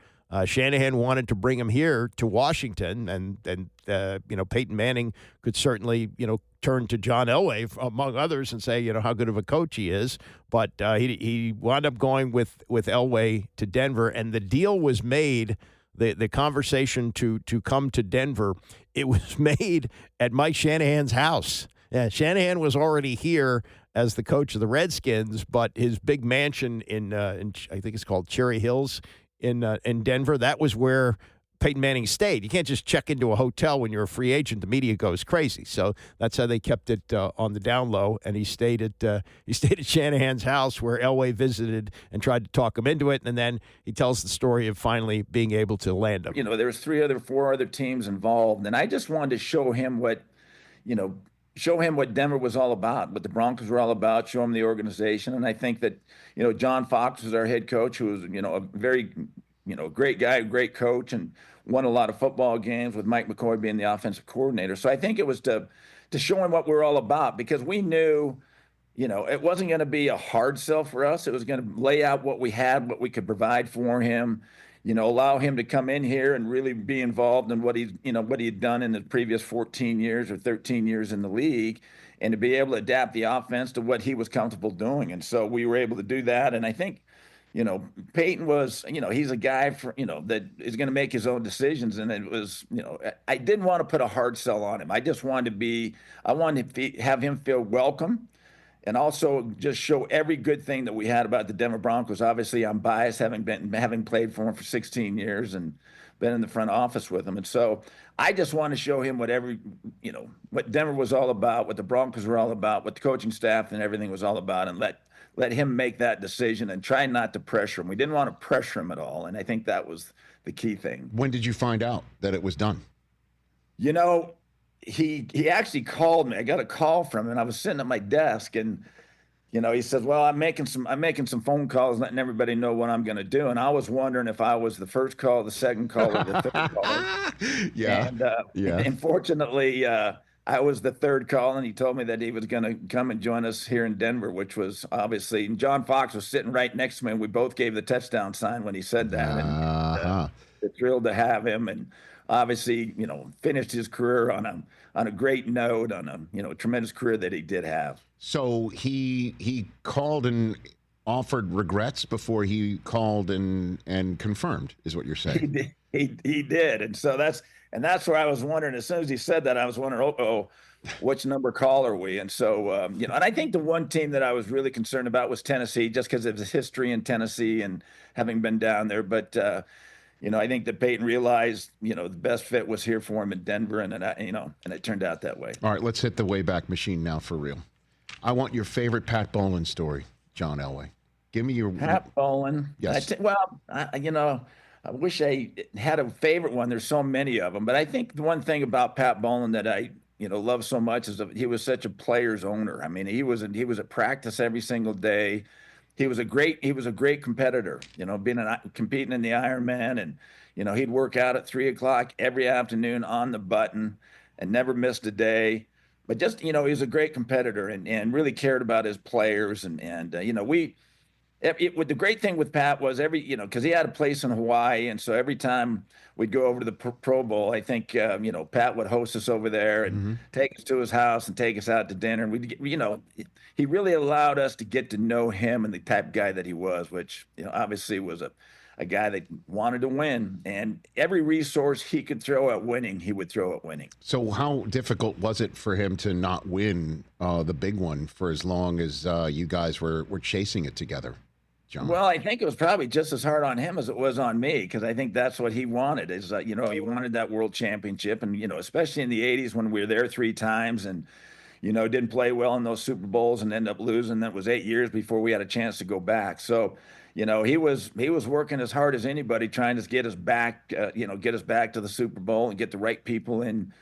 Shanahan wanted to bring him here to Washington, and Peyton Manning could certainly turn to John Elway among others and say how good of a coach he is. But he wound up going with Elway to Denver, and the deal was made. The conversation to come to Denver, it was made at Mike Shanahan's house. Yeah, Shanahan was already here as the coach of the Redskins, but his big mansion in I think it's called Cherry Hills in Denver, that was where Peyton Manning stayed. You can't just check into a hotel when you're a free agent. The media goes crazy. So that's how they kept it on the down low. And he stayed at Shanahan's house, where Elway visited and tried to talk him into it. And then he tells the story of finally being able to land him. There was 4 other teams involved, and I just wanted to show him what Denver was all about, what the Broncos were all about, show him the organization. And I think that, John Fox was our head coach, who was, a very, great guy, great coach, and won a lot of football games with Mike McCoy being the offensive coordinator. So I think it was to show him what we're all about, because we knew, it wasn't going to be a hard sell for us. It was going to lay out what we had, what we could provide for him, allow him to come in here and really be involved in what he had done in the previous 14 years or 13 years in the league, and to be able to adapt the offense to what he was comfortable doing. And so we were able to do that. And I think, Peyton was, he's a guy that is going to make his own decisions. And it was, I didn't want to put a hard sell on him. I just wanted to have him feel welcome, and also just show every good thing that we had about the Denver Broncos. Obviously, I'm biased, having played for him for 16 years and been in the front office with him. And so I just want to show him what Denver was all about, what the Broncos were all about, what the coaching staff and everything was all about, and let him make that decision and try not to pressure him. We didn't want to pressure him at all, and I think that was the key thing. When did you find out that it was done? He actually called me. I got a call from him, and I was sitting at my desk, and he says, well, I'm making some phone calls, letting everybody know what I'm going to do. And I was wondering if I was the first call, the second call, or the third call. Yeah. And Yeah. unfortunately, I was the third call, and he told me that he was going to come and join us here in Denver, which was obviously, and John Fox was sitting right next to me, and we both gave the touchdown sign when he said that. And we're thrilled to have him, and obviously, finished his career on a great note, on a tremendous career that he did have. So he called and offered regrets before he called and confirmed, is what you're saying. He did, and so that's where I was wondering. As soon as he said that, I was wondering, which number call are we? And so, and I think the one team that I was really concerned about was Tennessee, just because of his history in Tennessee and having been down there. But I think that Peyton realized, the best fit was here for him in Denver, and it turned out that way. All right, let's hit the Wayback Machine now for real. I want your favorite Pat Bowlen story, John Elway. Give me your Pat Bowlen. Yes. I wish I had a favorite one. There's so many of them, but I think the one thing about Pat Bowlen that I love so much is that he was such a player's owner. I mean, he was at practice every single day. He was a great competitor. Competing in the Ironman, and he'd work out at 3:00 every afternoon on the button, and never missed a day. But just he was a great competitor and really cared about his players. The great thing with Pat was because he had a place in Hawaii, and so every time we'd go over to the Pro Bowl, I think Pat would host us over there and take us to his house and take us out to dinner. And he really allowed us to get to know him and the type of guy that he was, which obviously was a guy that wanted to win, and every resource he could throw at winning, he would throw at winning. So how difficult was it for him to not win the big one for as long as you guys were chasing it together, John? Well, I think it was probably just as hard on him as it was on me, because I think that's what he wanted is, he wanted that world championship. And, especially in the 80s when we were there 3 times and, didn't play well in those Super Bowls and ended up losing. That was 8 years before we had a chance to go back. So, he was working as hard as anybody trying to get us back, get us back to the Super Bowl and get the right people in,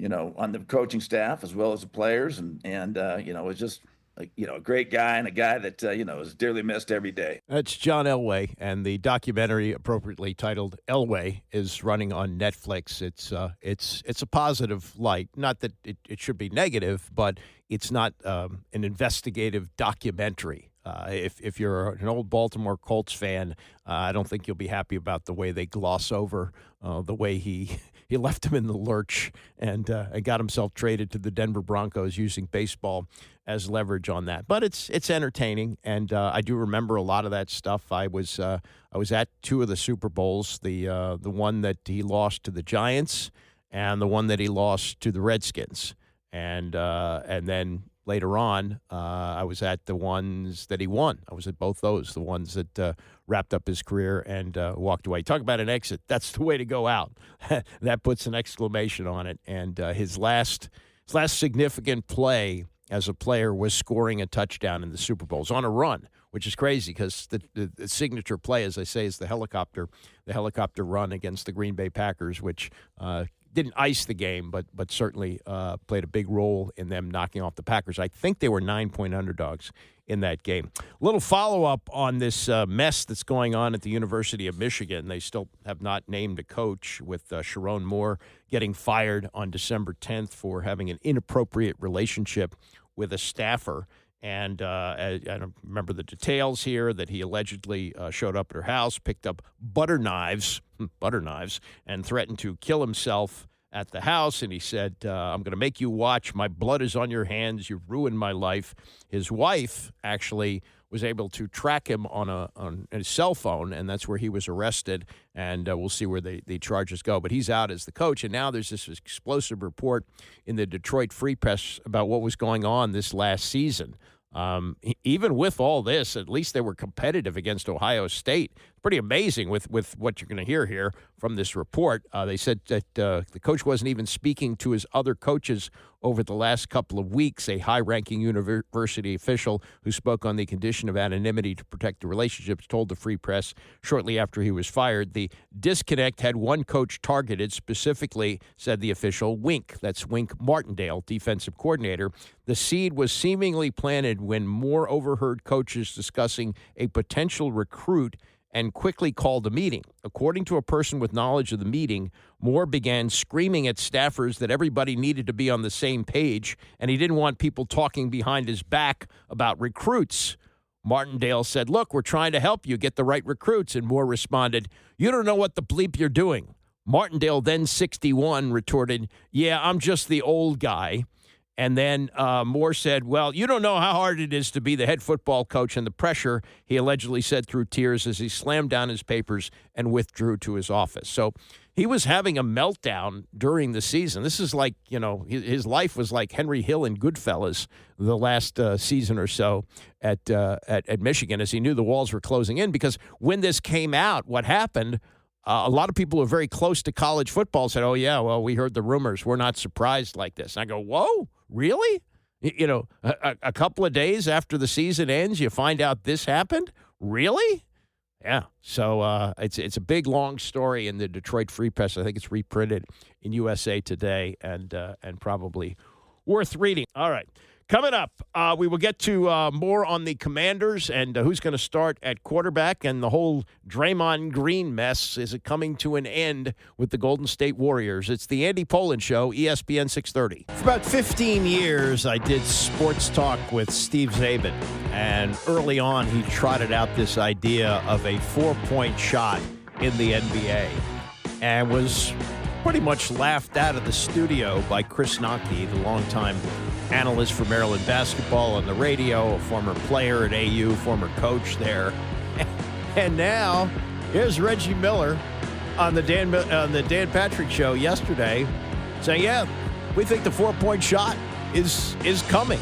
on the coaching staff as well as the players. And it was just, a great guy and a guy that, is dearly missed every day. That's John Elway, and the documentary appropriately titled Elway is running on Netflix. It's a positive light. Not that it should be negative, but it's not an investigative documentary. If you're an old Baltimore Colts fan, I don't think you'll be happy about the way they gloss over the way he left him in the lurch and got himself traded to the Denver Broncos using baseball as leverage on that. But it's entertaining, and I do remember a lot of that stuff. I was at 2 of the Super Bowls, the one that he lost to the Giants and the one that he lost to the Redskins, and then later on, I was at the ones that he won. I was at both those, the ones that wrapped up his career and walked away. Talk about an exit. That's the way to go out. That puts an exclamation on it. And his last significant play as a player was scoring a touchdown in the Super Bowls on a run, which is crazy because the signature play, as I say, is the helicopter run against the Green Bay Packers, which didn't ice the game, but certainly played a big role in them knocking off the Packers. I think they were 9-point underdogs in that game. A little follow-up on this mess that's going on at the University of Michigan. They still have not named a coach, with Sharon Moore getting fired on December 10th for having an inappropriate relationship with a staffer. And I don't remember the details here, that he allegedly showed up at her house, picked up butter knives, and threatened to kill himself at the house. And he said, I'm going to make you watch. My blood is on your hands. You've ruined my life. His wife actually was able to track him on a cell phone, and that's where he was arrested. And we'll see where the charges go. But he's out as the coach. And now there's this explosive report in the Detroit Free Press about what was going on this last season. Even with all this, at least they were competitive against Ohio State. Pretty amazing with what you're going to hear here from this report. They said that the coach wasn't even speaking to his other coaches over the last couple of weeks. A high-ranking university official who spoke on the condition of anonymity to protect the relationships told the Free Press shortly after he was fired. The disconnect had one coach targeted, specifically, said the official, Wink. That's Wink Martindale, defensive coordinator. The seed was seemingly planted when Moore overheard coaches discussing a potential recruit and quickly called a meeting. According to a person with knowledge of the meeting, Moore began screaming at staffers that everybody needed to be on the same page, and he didn't want people talking behind his back about recruits. Martindale said, "Look, we're trying to help you get the right recruits," and Moore responded, "You don't know what the bleep you're doing." Martindale, then 61, retorted, "Yeah, I'm just the old guy." And then Moore said, "Well, you don't know how hard it is to be the head football coach and the pressure," he allegedly said through tears as he slammed down his papers and withdrew to his office. So he was having a meltdown during the season. This is like, his life was like Henry Hill in Goodfellas the last season or so at Michigan, as he knew the walls were closing in. Because when this came out, what happened, a lot of people who are very close to college football said, "Oh, yeah, well, we heard the rumors. We're not surprised like this." And I go, whoa, really? A couple of days after the season ends, you find out this happened? Really? Yeah. So it's a big, long story in the Detroit Free Press. I think it's reprinted in USA Today and probably worth reading. All right. Coming up, we will get to more on the Commanders and who's going to start at quarterback and the whole Draymond Green mess. Is it coming to an end with the Golden State Warriors? It's the Andy Pollin Show, ESPN 630. For about 15 years, I did sports talk with Steve Zabin, and early on, he trotted out this idea of a 4-point shot in the NBA and was pretty much laughed out of the studio by Chris Nockey, the longtime analyst for Maryland basketball on the radio, a former player at AU, former coach there. And now, here's Reggie Miller on the Dan Patrick Show yesterday saying, yeah, we think the 4-point shot is coming.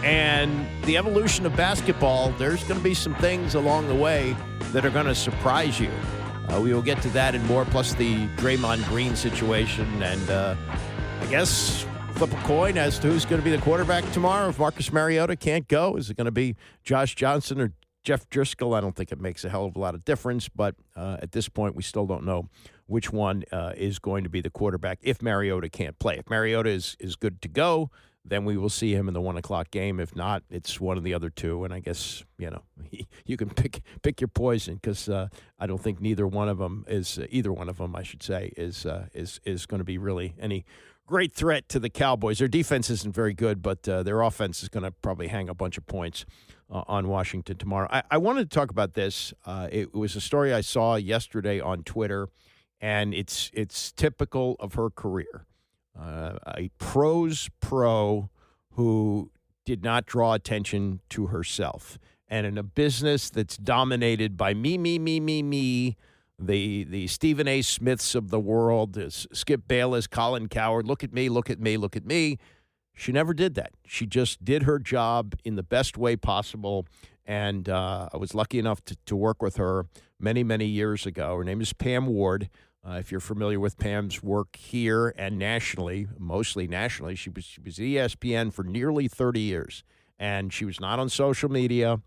And the evolution of basketball, there's going to be some things along the way that are going to surprise you. We will get to that and more, plus the Draymond Green situation. And I guess flip a coin as to who's going to be the quarterback tomorrow. If Marcus Mariota can't go, is it going to be Josh Johnson or Jeff Driscoll? I don't think it makes a hell of a lot of difference, but at this point, we still don't know which one is going to be the quarterback if Mariota can't play. If Mariota is good to go, then we will see him in the 1 o'clock game. If not, it's one of the other two. And I guess, you can pick your poison, because I don't think either one of them, is going to be really any great threat to the Cowboys. Their defense isn't very good, but their offense is going to probably hang a bunch of points on Washington tomorrow. I wanted to talk about this. It was a story I saw yesterday on Twitter, and it's typical of her career. A pro's pro who did not draw attention to herself. And in a business that's dominated by me, the Stephen A. Smiths of the world, Skip Bayless, Colin Cowherd, look at me. She never did that. She just did her job in the best way possible. And I was lucky enough to work with her many, many years ago. Her name is Pam Ward. If you're familiar with Pam's work here and nationally, mostly nationally, she was at ESPN for nearly 30 years. And she was not on social media.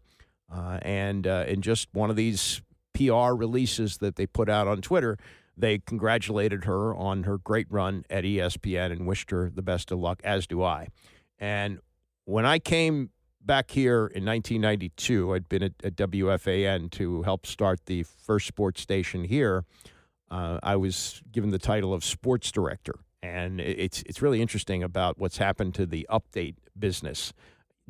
And in just one of these PR releases that they put out on Twitter, they congratulated her on her great run at ESPN and wished her the best of luck, as do I. And when I came back here in 1992, I'd been at WFAN to help start the first sports station here. I was given the title of sports director, and it's really interesting about what's happened to the update business.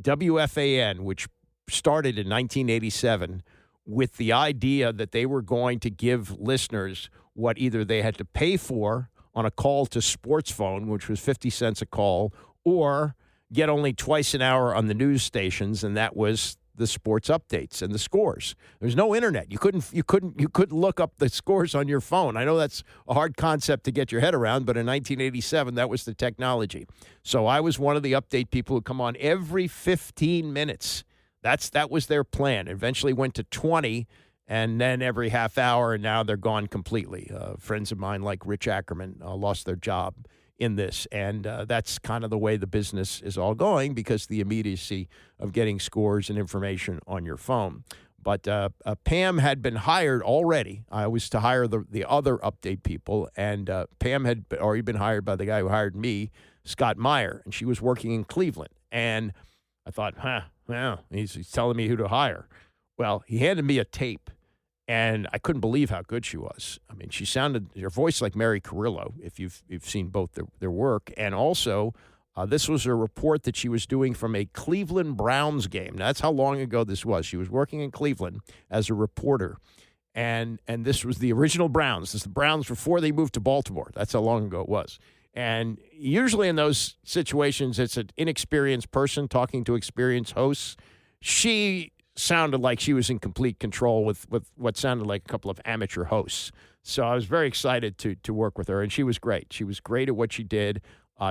WFAN, which started in 1987 with the idea that they were going to give listeners what either they had to pay for on a call to sports phone, which was 50 cents a call, or get only twice an hour on the news stations, and that was the sports updates and the scores. There's no internet. You couldn't look up the scores on your phone. I know that's a hard concept to get your head around, but in 1987, that was the technology. So I was one of the update people who come on every 15 minutes. That was their plan. Eventually went to 20, and then every half hour, and now they're gone completely. Friends of mine like Rich Ackerman lost their job in this. And that's kind of the way the business is all going because the immediacy of getting scores and information on your phone. But Pam had been hired already. I was to hire the other update people, and Pam had already been hired by the guy who hired me, Scott Meyer, and she was working in Cleveland. And I thought, well, he's telling me who to hire. Well, he handed me a tape, and I couldn't believe how good she was. I mean, she sounded, her voice like Mary Carrillo, if you've seen both their work. And also, this was a report that she was doing from a Cleveland Browns game. Now, that's how long ago this was. She was working in Cleveland as a reporter. And this was the original Browns. This is the Browns before they moved to Baltimore. That's how long ago it was. And usually in those situations, it's an inexperienced person talking to experienced hosts. She sounded like she was in complete control with what sounded like a couple of amateur hosts. So I was very excited to work with her, and she was great. She was great at what she did.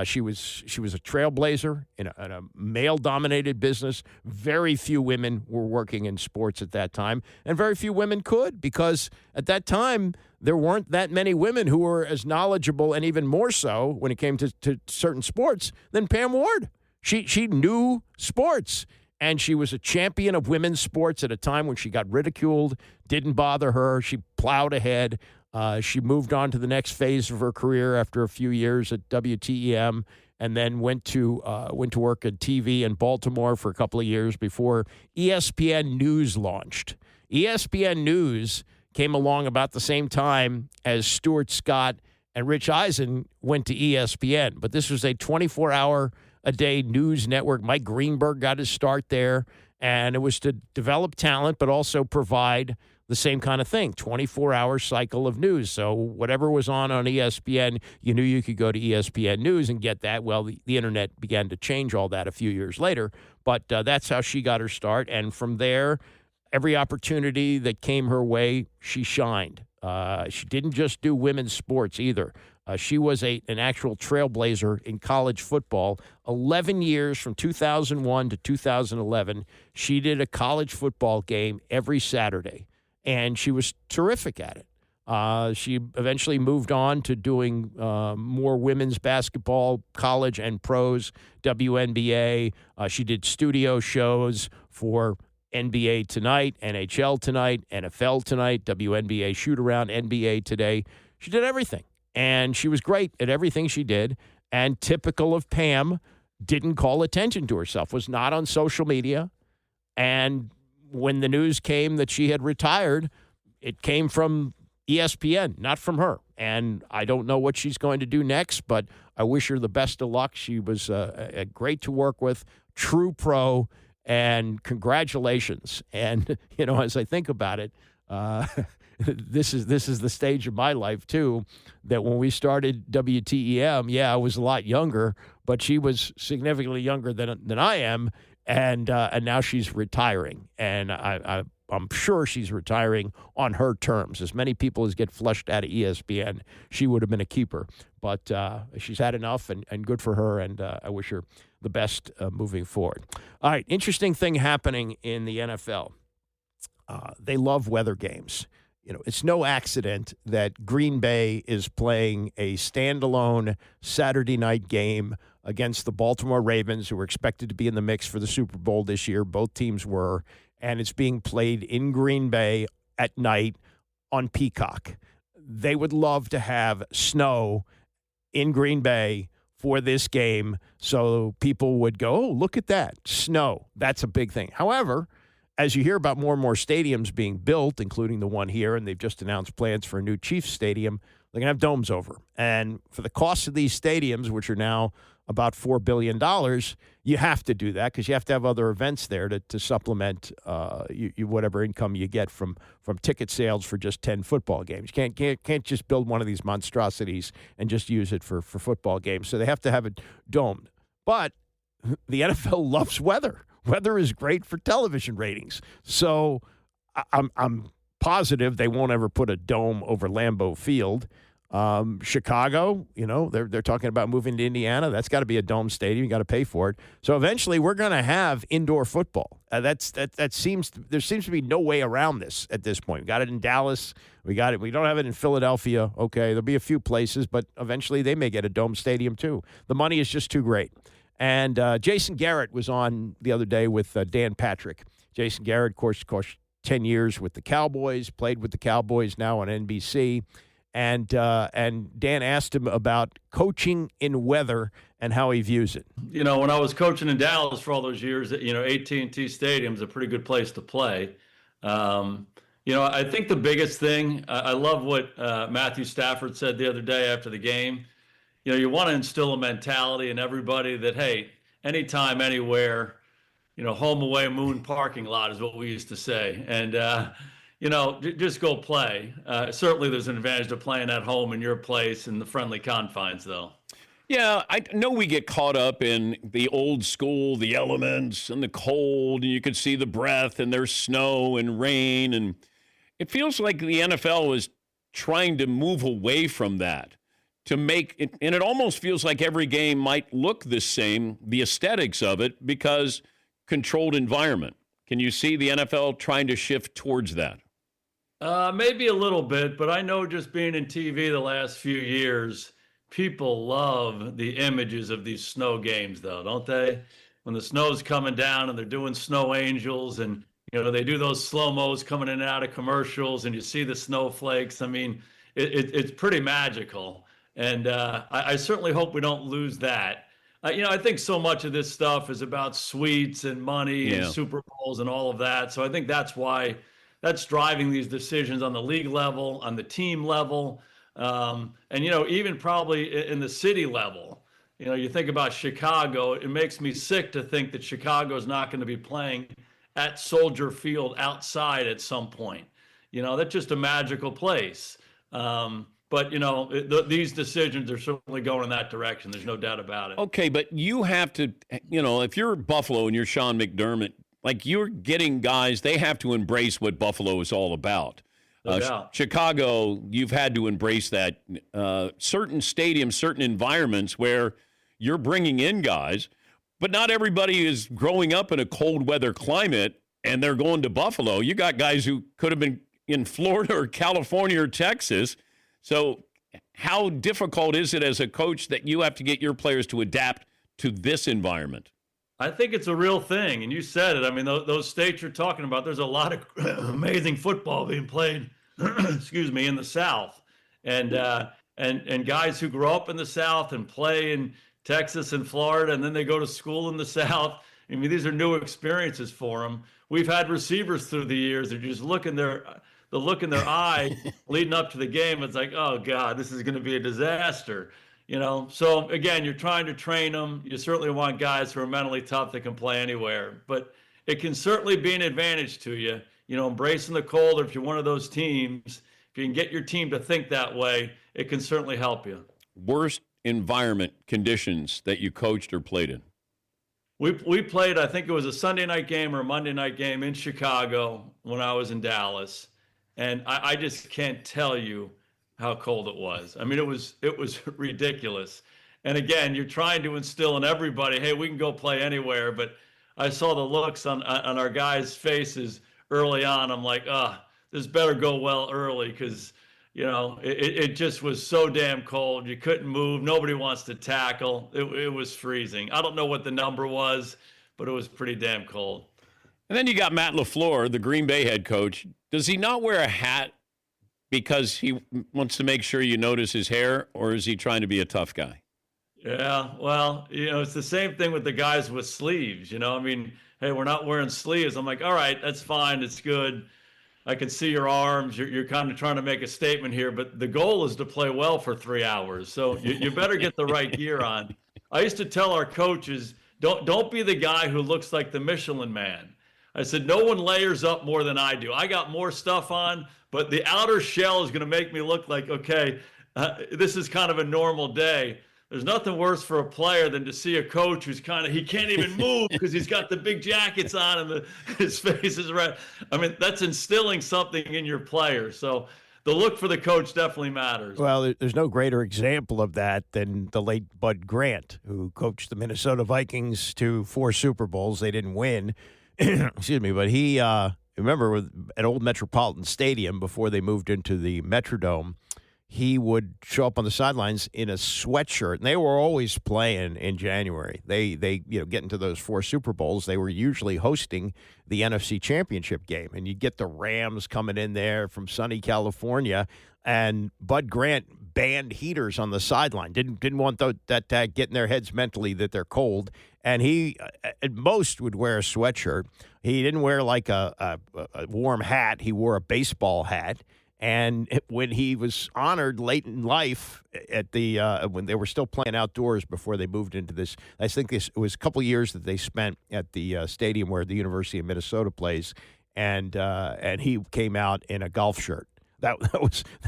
She was a trailblazer in a male-dominated business. Very few women were working in sports at that time, and very few women could because at that time there weren't that many women who were as knowledgeable and even more so when it came to certain sports than Pam Ward. She knew sports, and she was a champion of women's sports at a time when she got ridiculed. Didn't bother her. She plowed ahead. She moved on to the next phase of her career after a few years at WTEM, and then went to work at TV in Baltimore for a couple of years before ESPN News launched. ESPN News came along about the same time as Stuart Scott and Rich Eisen went to ESPN, but this was a 24-hour-a-day news network. Mike Greenberg got his start there, and it was to develop talent but also provide the same kind of thing, 24-hour cycle of news. So whatever was on ESPN, you knew you could go to ESPN News and get that. Well, the internet began to change all that a few years later, but that's how she got her start. And from there, every opportunity that came her way, she shined. She didn't just do women's sports either. She was an actual trailblazer in college football. 11 years from 2001 to 2011, she did a college football game every Saturday. And she was terrific at it. She eventually moved on to doing more women's basketball, college and pros, WNBA. She did studio shows for NBA Tonight, NHL Tonight, NFL Tonight, WNBA Shoot-Around, NBA Today. She did everything. And she was great at everything she did. And typical of Pam, didn't call attention to herself, was not on social media. And when the news came that she had retired, it came from ESPN, not from her. And I don't know what she's going to do next, but I wish her the best of luck. She was great to work with, true pro, and congratulations. And, as I think about it, this is the stage of my life, too, that when we started WTEM, I was a lot younger, but she was significantly younger than I am. And now she's retiring, and I'm sure she's retiring on her terms. As many people as get flushed out of ESPN, she would have been a keeper. But she's had enough, and good for her, and I wish her the best moving forward. All right, interesting thing happening in the NFL. They love weather games. It's no accident that Green Bay is playing a standalone Saturday night game against the Baltimore Ravens, who were expected to be in the mix for the Super Bowl this year. Both teams were, and it's being played in Green Bay at night on Peacock. They would love to have snow in Green Bay for this game so people would go, oh, look at that, snow. That's a big thing. However, as you hear about more and more stadiums being built, including the one here, and they've just announced plans for a new Chiefs stadium, they're going to have domes over. And for the cost of these stadiums, which are now about $4 billion, you have to do that because you have to have other events there to supplement whatever income you get from ticket sales for just 10 football games. You can't just build one of these monstrosities and just use it for football games. So they have to have it domed. But the NFL loves weather. Weather is great for television ratings. So I'm positive they won't ever put a dome over Lambeau Field. Chicago, they're talking about moving to Indiana. That's got to be a dome stadium. You got to pay for it. So eventually, we're going to have indoor football. There seems to be no way around this at this point. We got it in Dallas. We got it. We don't have it in Philadelphia. Okay, there'll be a few places, but eventually they may get a dome stadium too. The money is just too great. And Jason Garrett was on the other day with Dan Patrick. Jason Garrett, of course, 10 years with the Cowboys, played with the Cowboys now on NBC. And Dan asked him about coaching in weather and how he views it. When I was coaching in Dallas for all those years, AT&T Stadium is a pretty good place to play. I think the biggest thing, I love what Matthew Stafford said the other day after the game. You want to instill a mentality in everybody that, hey, anytime, anywhere, home away moon parking lot is what we used to say. And, just go play. Certainly there's an advantage to playing at home in your place in the friendly confines, though. Yeah, I know we get caught up in the old school, the elements and the cold, and you could see the breath, and there's snow and rain. And it feels like the NFL is trying to move away from that to make it, and it almost feels like every game might look the same, the aesthetics of it, because controlled environment. Can you see the NFL trying to shift towards that? Maybe a little bit, but I know just being in TV the last few years, people love the images of these snow games, though, don't they? When the snow's coming down and they're doing snow angels, and they do those slow-mos coming in and out of commercials, and you see the snowflakes. I mean, it's pretty magical, and I certainly hope we don't lose that. I think so much of this stuff is about suites and money and Super Bowls and all of that. So I think that's why that's driving these decisions on the league level, on the team level, and, even probably in the city level. You think about Chicago, it makes me sick to think that Chicago is not going to be playing at Soldier Field outside at some point. That's just a magical place. But, these decisions are certainly going in that direction. There's no doubt about it. Okay, but you have to, if you're Buffalo and you're Sean McDermott, like you're getting guys, they have to embrace what Buffalo is all about. Chicago, you've had to embrace that. Certain stadiums, certain environments where you're bringing in guys, but not everybody is growing up in a cold weather climate and they're going to Buffalo. You got guys who could have been in Florida or California or Texas. So how difficult is it as a coach that you have to get your players to adapt to this environment? I think it's a real thing, and you said it. I mean, those states you're talking about, there's a lot of amazing football being played, in the South. And guys who grow up in the South and play in Texas and Florida, and then they go to school in the South. I mean, these are new experiences for them. We've had receivers through the years that just look in their eye leading up to the game. It's like, oh God, this is going to be a disaster. So again, you're trying to train them. You certainly want guys who are mentally tough that can play anywhere, but it can certainly be an advantage to you, embracing the cold. Or if you're one of those teams, if you can get your team to think that way, it can certainly help you. Worst environment conditions that you coached or played in? We played, I think it was a Sunday night game or a Monday night game in Chicago when I was in Dallas. And I just can't tell you how cold it was. I mean, it was ridiculous. And again, you're trying to instill in everybody, hey, we can go play anywhere. But I saw the looks on our guys' faces early on. I'm like, this better go well early, because, it just was so damn cold. You couldn't move. Nobody wants to tackle. It was freezing. I don't know what the number was, but it was pretty damn cold. And then you got Matt LaFleur, the Green Bay head coach. Does he not wear a hat because he wants to make sure you notice his hair, or is he trying to be a tough guy? Yeah, well, it's the same thing with the guys with sleeves. I mean, hey, we're not wearing sleeves. I'm like, all right, that's fine. It's good. I can see your arms. You're kind of trying to make a statement here, but the goal is to play well for 3 hours. So you better get the right gear on. I used to tell our coaches, don't be the guy who looks like the Michelin Man. I said, no one layers up more than I do. I got more stuff on, but the outer shell is going to make me look like, okay, this is kind of a normal day. There's nothing worse for a player than to see a coach who's he can't even move because he's got the big jackets on and his face is red. I mean, that's instilling something in your players. So the look for the coach definitely matters. Well, there's no greater example of that than the late Bud Grant, who coached the Minnesota Vikings to 4 Super Bowls. They didn't win. Excuse me, but he remember at Old Metropolitan Stadium before they moved into the Metrodome, he would show up on the sidelines in a sweatshirt, and they were always playing in January. They get into those 4 Super Bowls. They were usually hosting the NFC Championship game, and you get the Rams coming in there from sunny California, and Bud Grant banned heaters on the sideline. Didn't want that to get in their heads mentally that they're cold, and he at most would wear a sweatshirt. He didn't wear like a warm hat. He wore a baseball hat. And when he was honored late in life at the when they were still playing outdoors before they moved into this, I think it was a couple of years that they spent at the stadium where the University of Minnesota plays, and he came out in a golf shirt. That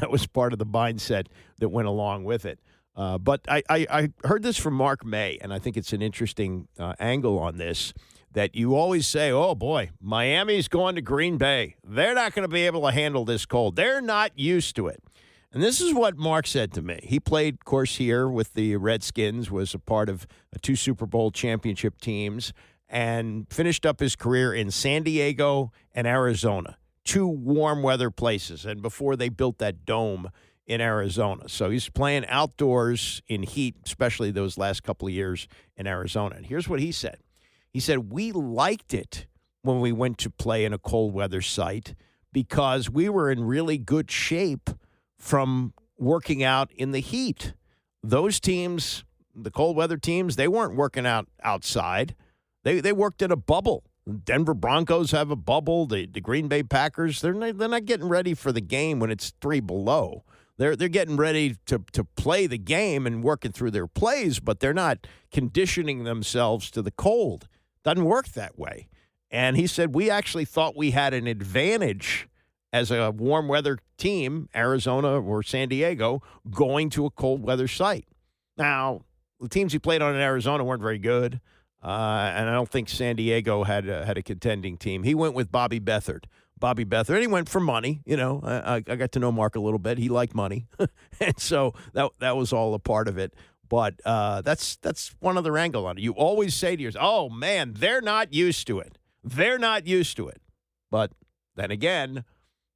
was part of the mindset that went along with it. But I heard this from Mark May, and I think it's an interesting angle on this. That you always say, oh, boy, Miami's going to Green Bay. They're not going to be able to handle this cold. They're not used to it. And this is what Mark said to me. He played, of course, here with the Redskins, was a part of 2 Super Bowl championship teams, and finished up his career in San Diego and Arizona, 2 warm weather places, and before they built that dome in Arizona. So he's playing outdoors in heat, especially those last couple of years in Arizona. And here's what he said. He said, we liked it when we went to play in a cold weather site because we were in really good shape from working out in the heat. Those teams, the cold weather teams, they weren't working out outside. They worked in a bubble. Denver Broncos have a bubble. The Green Bay Packers, they're not getting ready for the game when it's 3 below. They're getting ready to play the game and working through their plays, but they're not conditioning themselves to the cold. Doesn't work that way. And he said, we actually thought we had an advantage as a warm weather team, Arizona or San Diego, going to a cold weather site. Now, the teams he played on in Arizona weren't very good. And I don't think San Diego had a contending team. He went with Bobby Beathard. And he went for money. You know, I got to know Mark a little bit. He liked money. And so that was all a part of it. But that's one other angle on it. You always say to yourself, oh, man, they're not used to it. They're not used to it. But then again,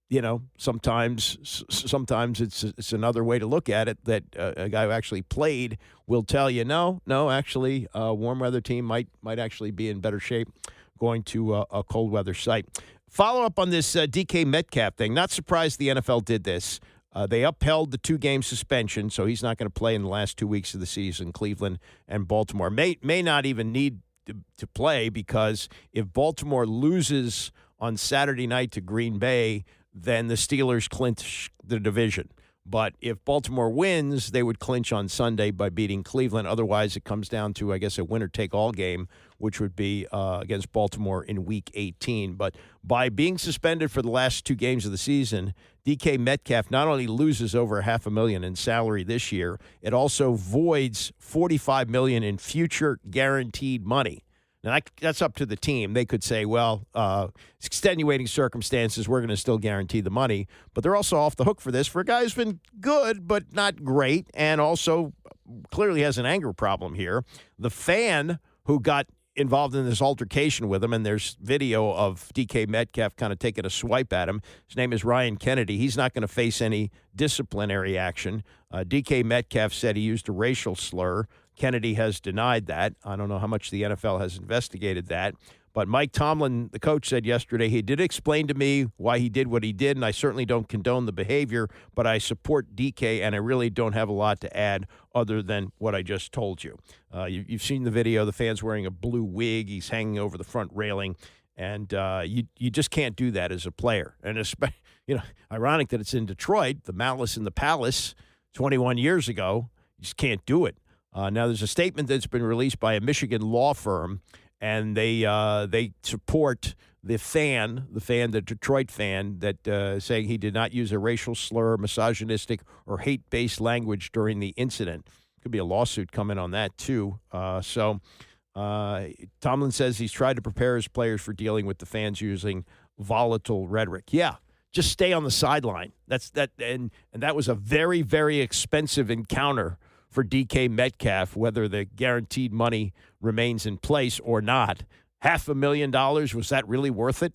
you know, sometimes it's another way to look at it that a guy who actually played will tell you, no, actually, a warm weather team might actually be in better shape going to a cold weather site. Follow up on this DK Metcalf thing. Not surprised the NFL did this. They upheld the 2-game suspension, so he's not going to play in the last 2 weeks of the season, Cleveland and Baltimore. May not even need to play because if Baltimore loses on Saturday night to Green Bay, then the Steelers clinch the division. But if Baltimore wins, they would clinch on Sunday by beating Cleveland. Otherwise, it comes down to, I guess, a winner-take-all game, which would be against Baltimore in Week 18. But by being suspended for the last 2 games of the season, DK Metcalf not only loses over $500,000 in salary this year, it also voids $45 million in future guaranteed money. Now, that's up to the team. They could say, well, extenuating circumstances, we're going to still guarantee the money. But they're also off the hook for this for a guy who's been good but not great and also clearly has an anger problem here. The fan who got involved in this altercation with him, and there's video of DK Metcalf kind of taking a swipe at him. His name is Ryan Kennedy. He's not going to face any disciplinary action. DK Metcalf said he used a racial slur. Kennedy has denied that. I don't know how much the NFL has investigated that. But Mike Tomlin, the coach, said yesterday he did explain to me why he did what he did, and I certainly don't condone the behavior, but I support DK, and I really don't have a lot to add other than what I just told you. You've seen the video. The fan's wearing a blue wig. He's hanging over the front railing, and you just can't do that as a player. And it's, ironic that it's in Detroit, the Malice in the Palace 21 years ago. You just can't do it. Now, there's a statement that's been released by a Michigan law firm, and they support the Detroit fan, that saying he did not use a racial slur, misogynistic, or hate-based language during the incident. Could be a lawsuit coming on that, too. So Tomlin says he's tried to prepare his players for dealing with the fans using volatile rhetoric. Yeah, just stay on the sideline. And that was a very, very expensive encounter for DK Metcalf, whether the guaranteed money remains in place or not. $500,000, was that really worth it?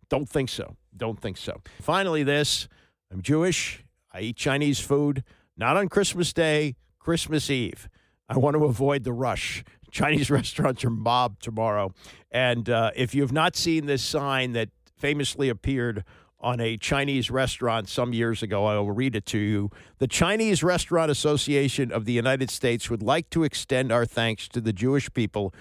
Don't think so. Don't think so. Finally, I'm Jewish. I eat Chinese food, not on Christmas Day, Christmas Eve. I want to avoid the rush. Chinese restaurants are mobbed tomorrow. And if you have not seen this sign that famously appeared on a Chinese restaurant some years ago, I will read it to you. The Chinese Restaurant Association of the United States would like to extend our thanks to the Jewish people.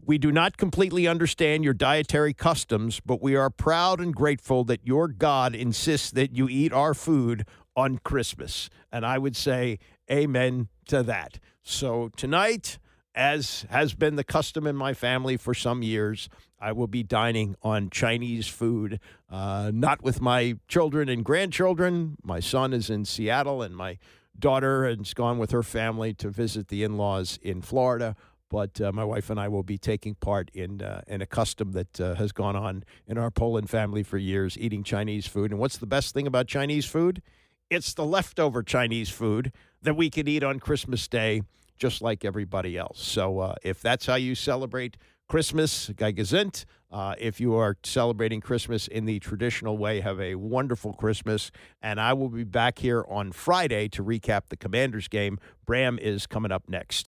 We do not completely understand your dietary customs, but we are proud and grateful that your God insists that you eat our food on Christmas. And I would say amen to that. So tonight, as has been the custom in my family for some years, I will be dining on Chinese food, not with my children and grandchildren. My son is in Seattle, and my daughter has gone with her family to visit the in-laws in Florida. But my wife and I will be taking part in a custom that has gone on in our Poland family for years, eating Chinese food. And what's the best thing about Chinese food? It's the leftover Chinese food that we can eat on Christmas Day, just like everybody else. So if that's how you celebrate Christmas, Geigezint. If you are celebrating Christmas in the traditional way, have a wonderful Christmas. And I will be back here on Friday to recap the Commanders game. Bram is coming up next.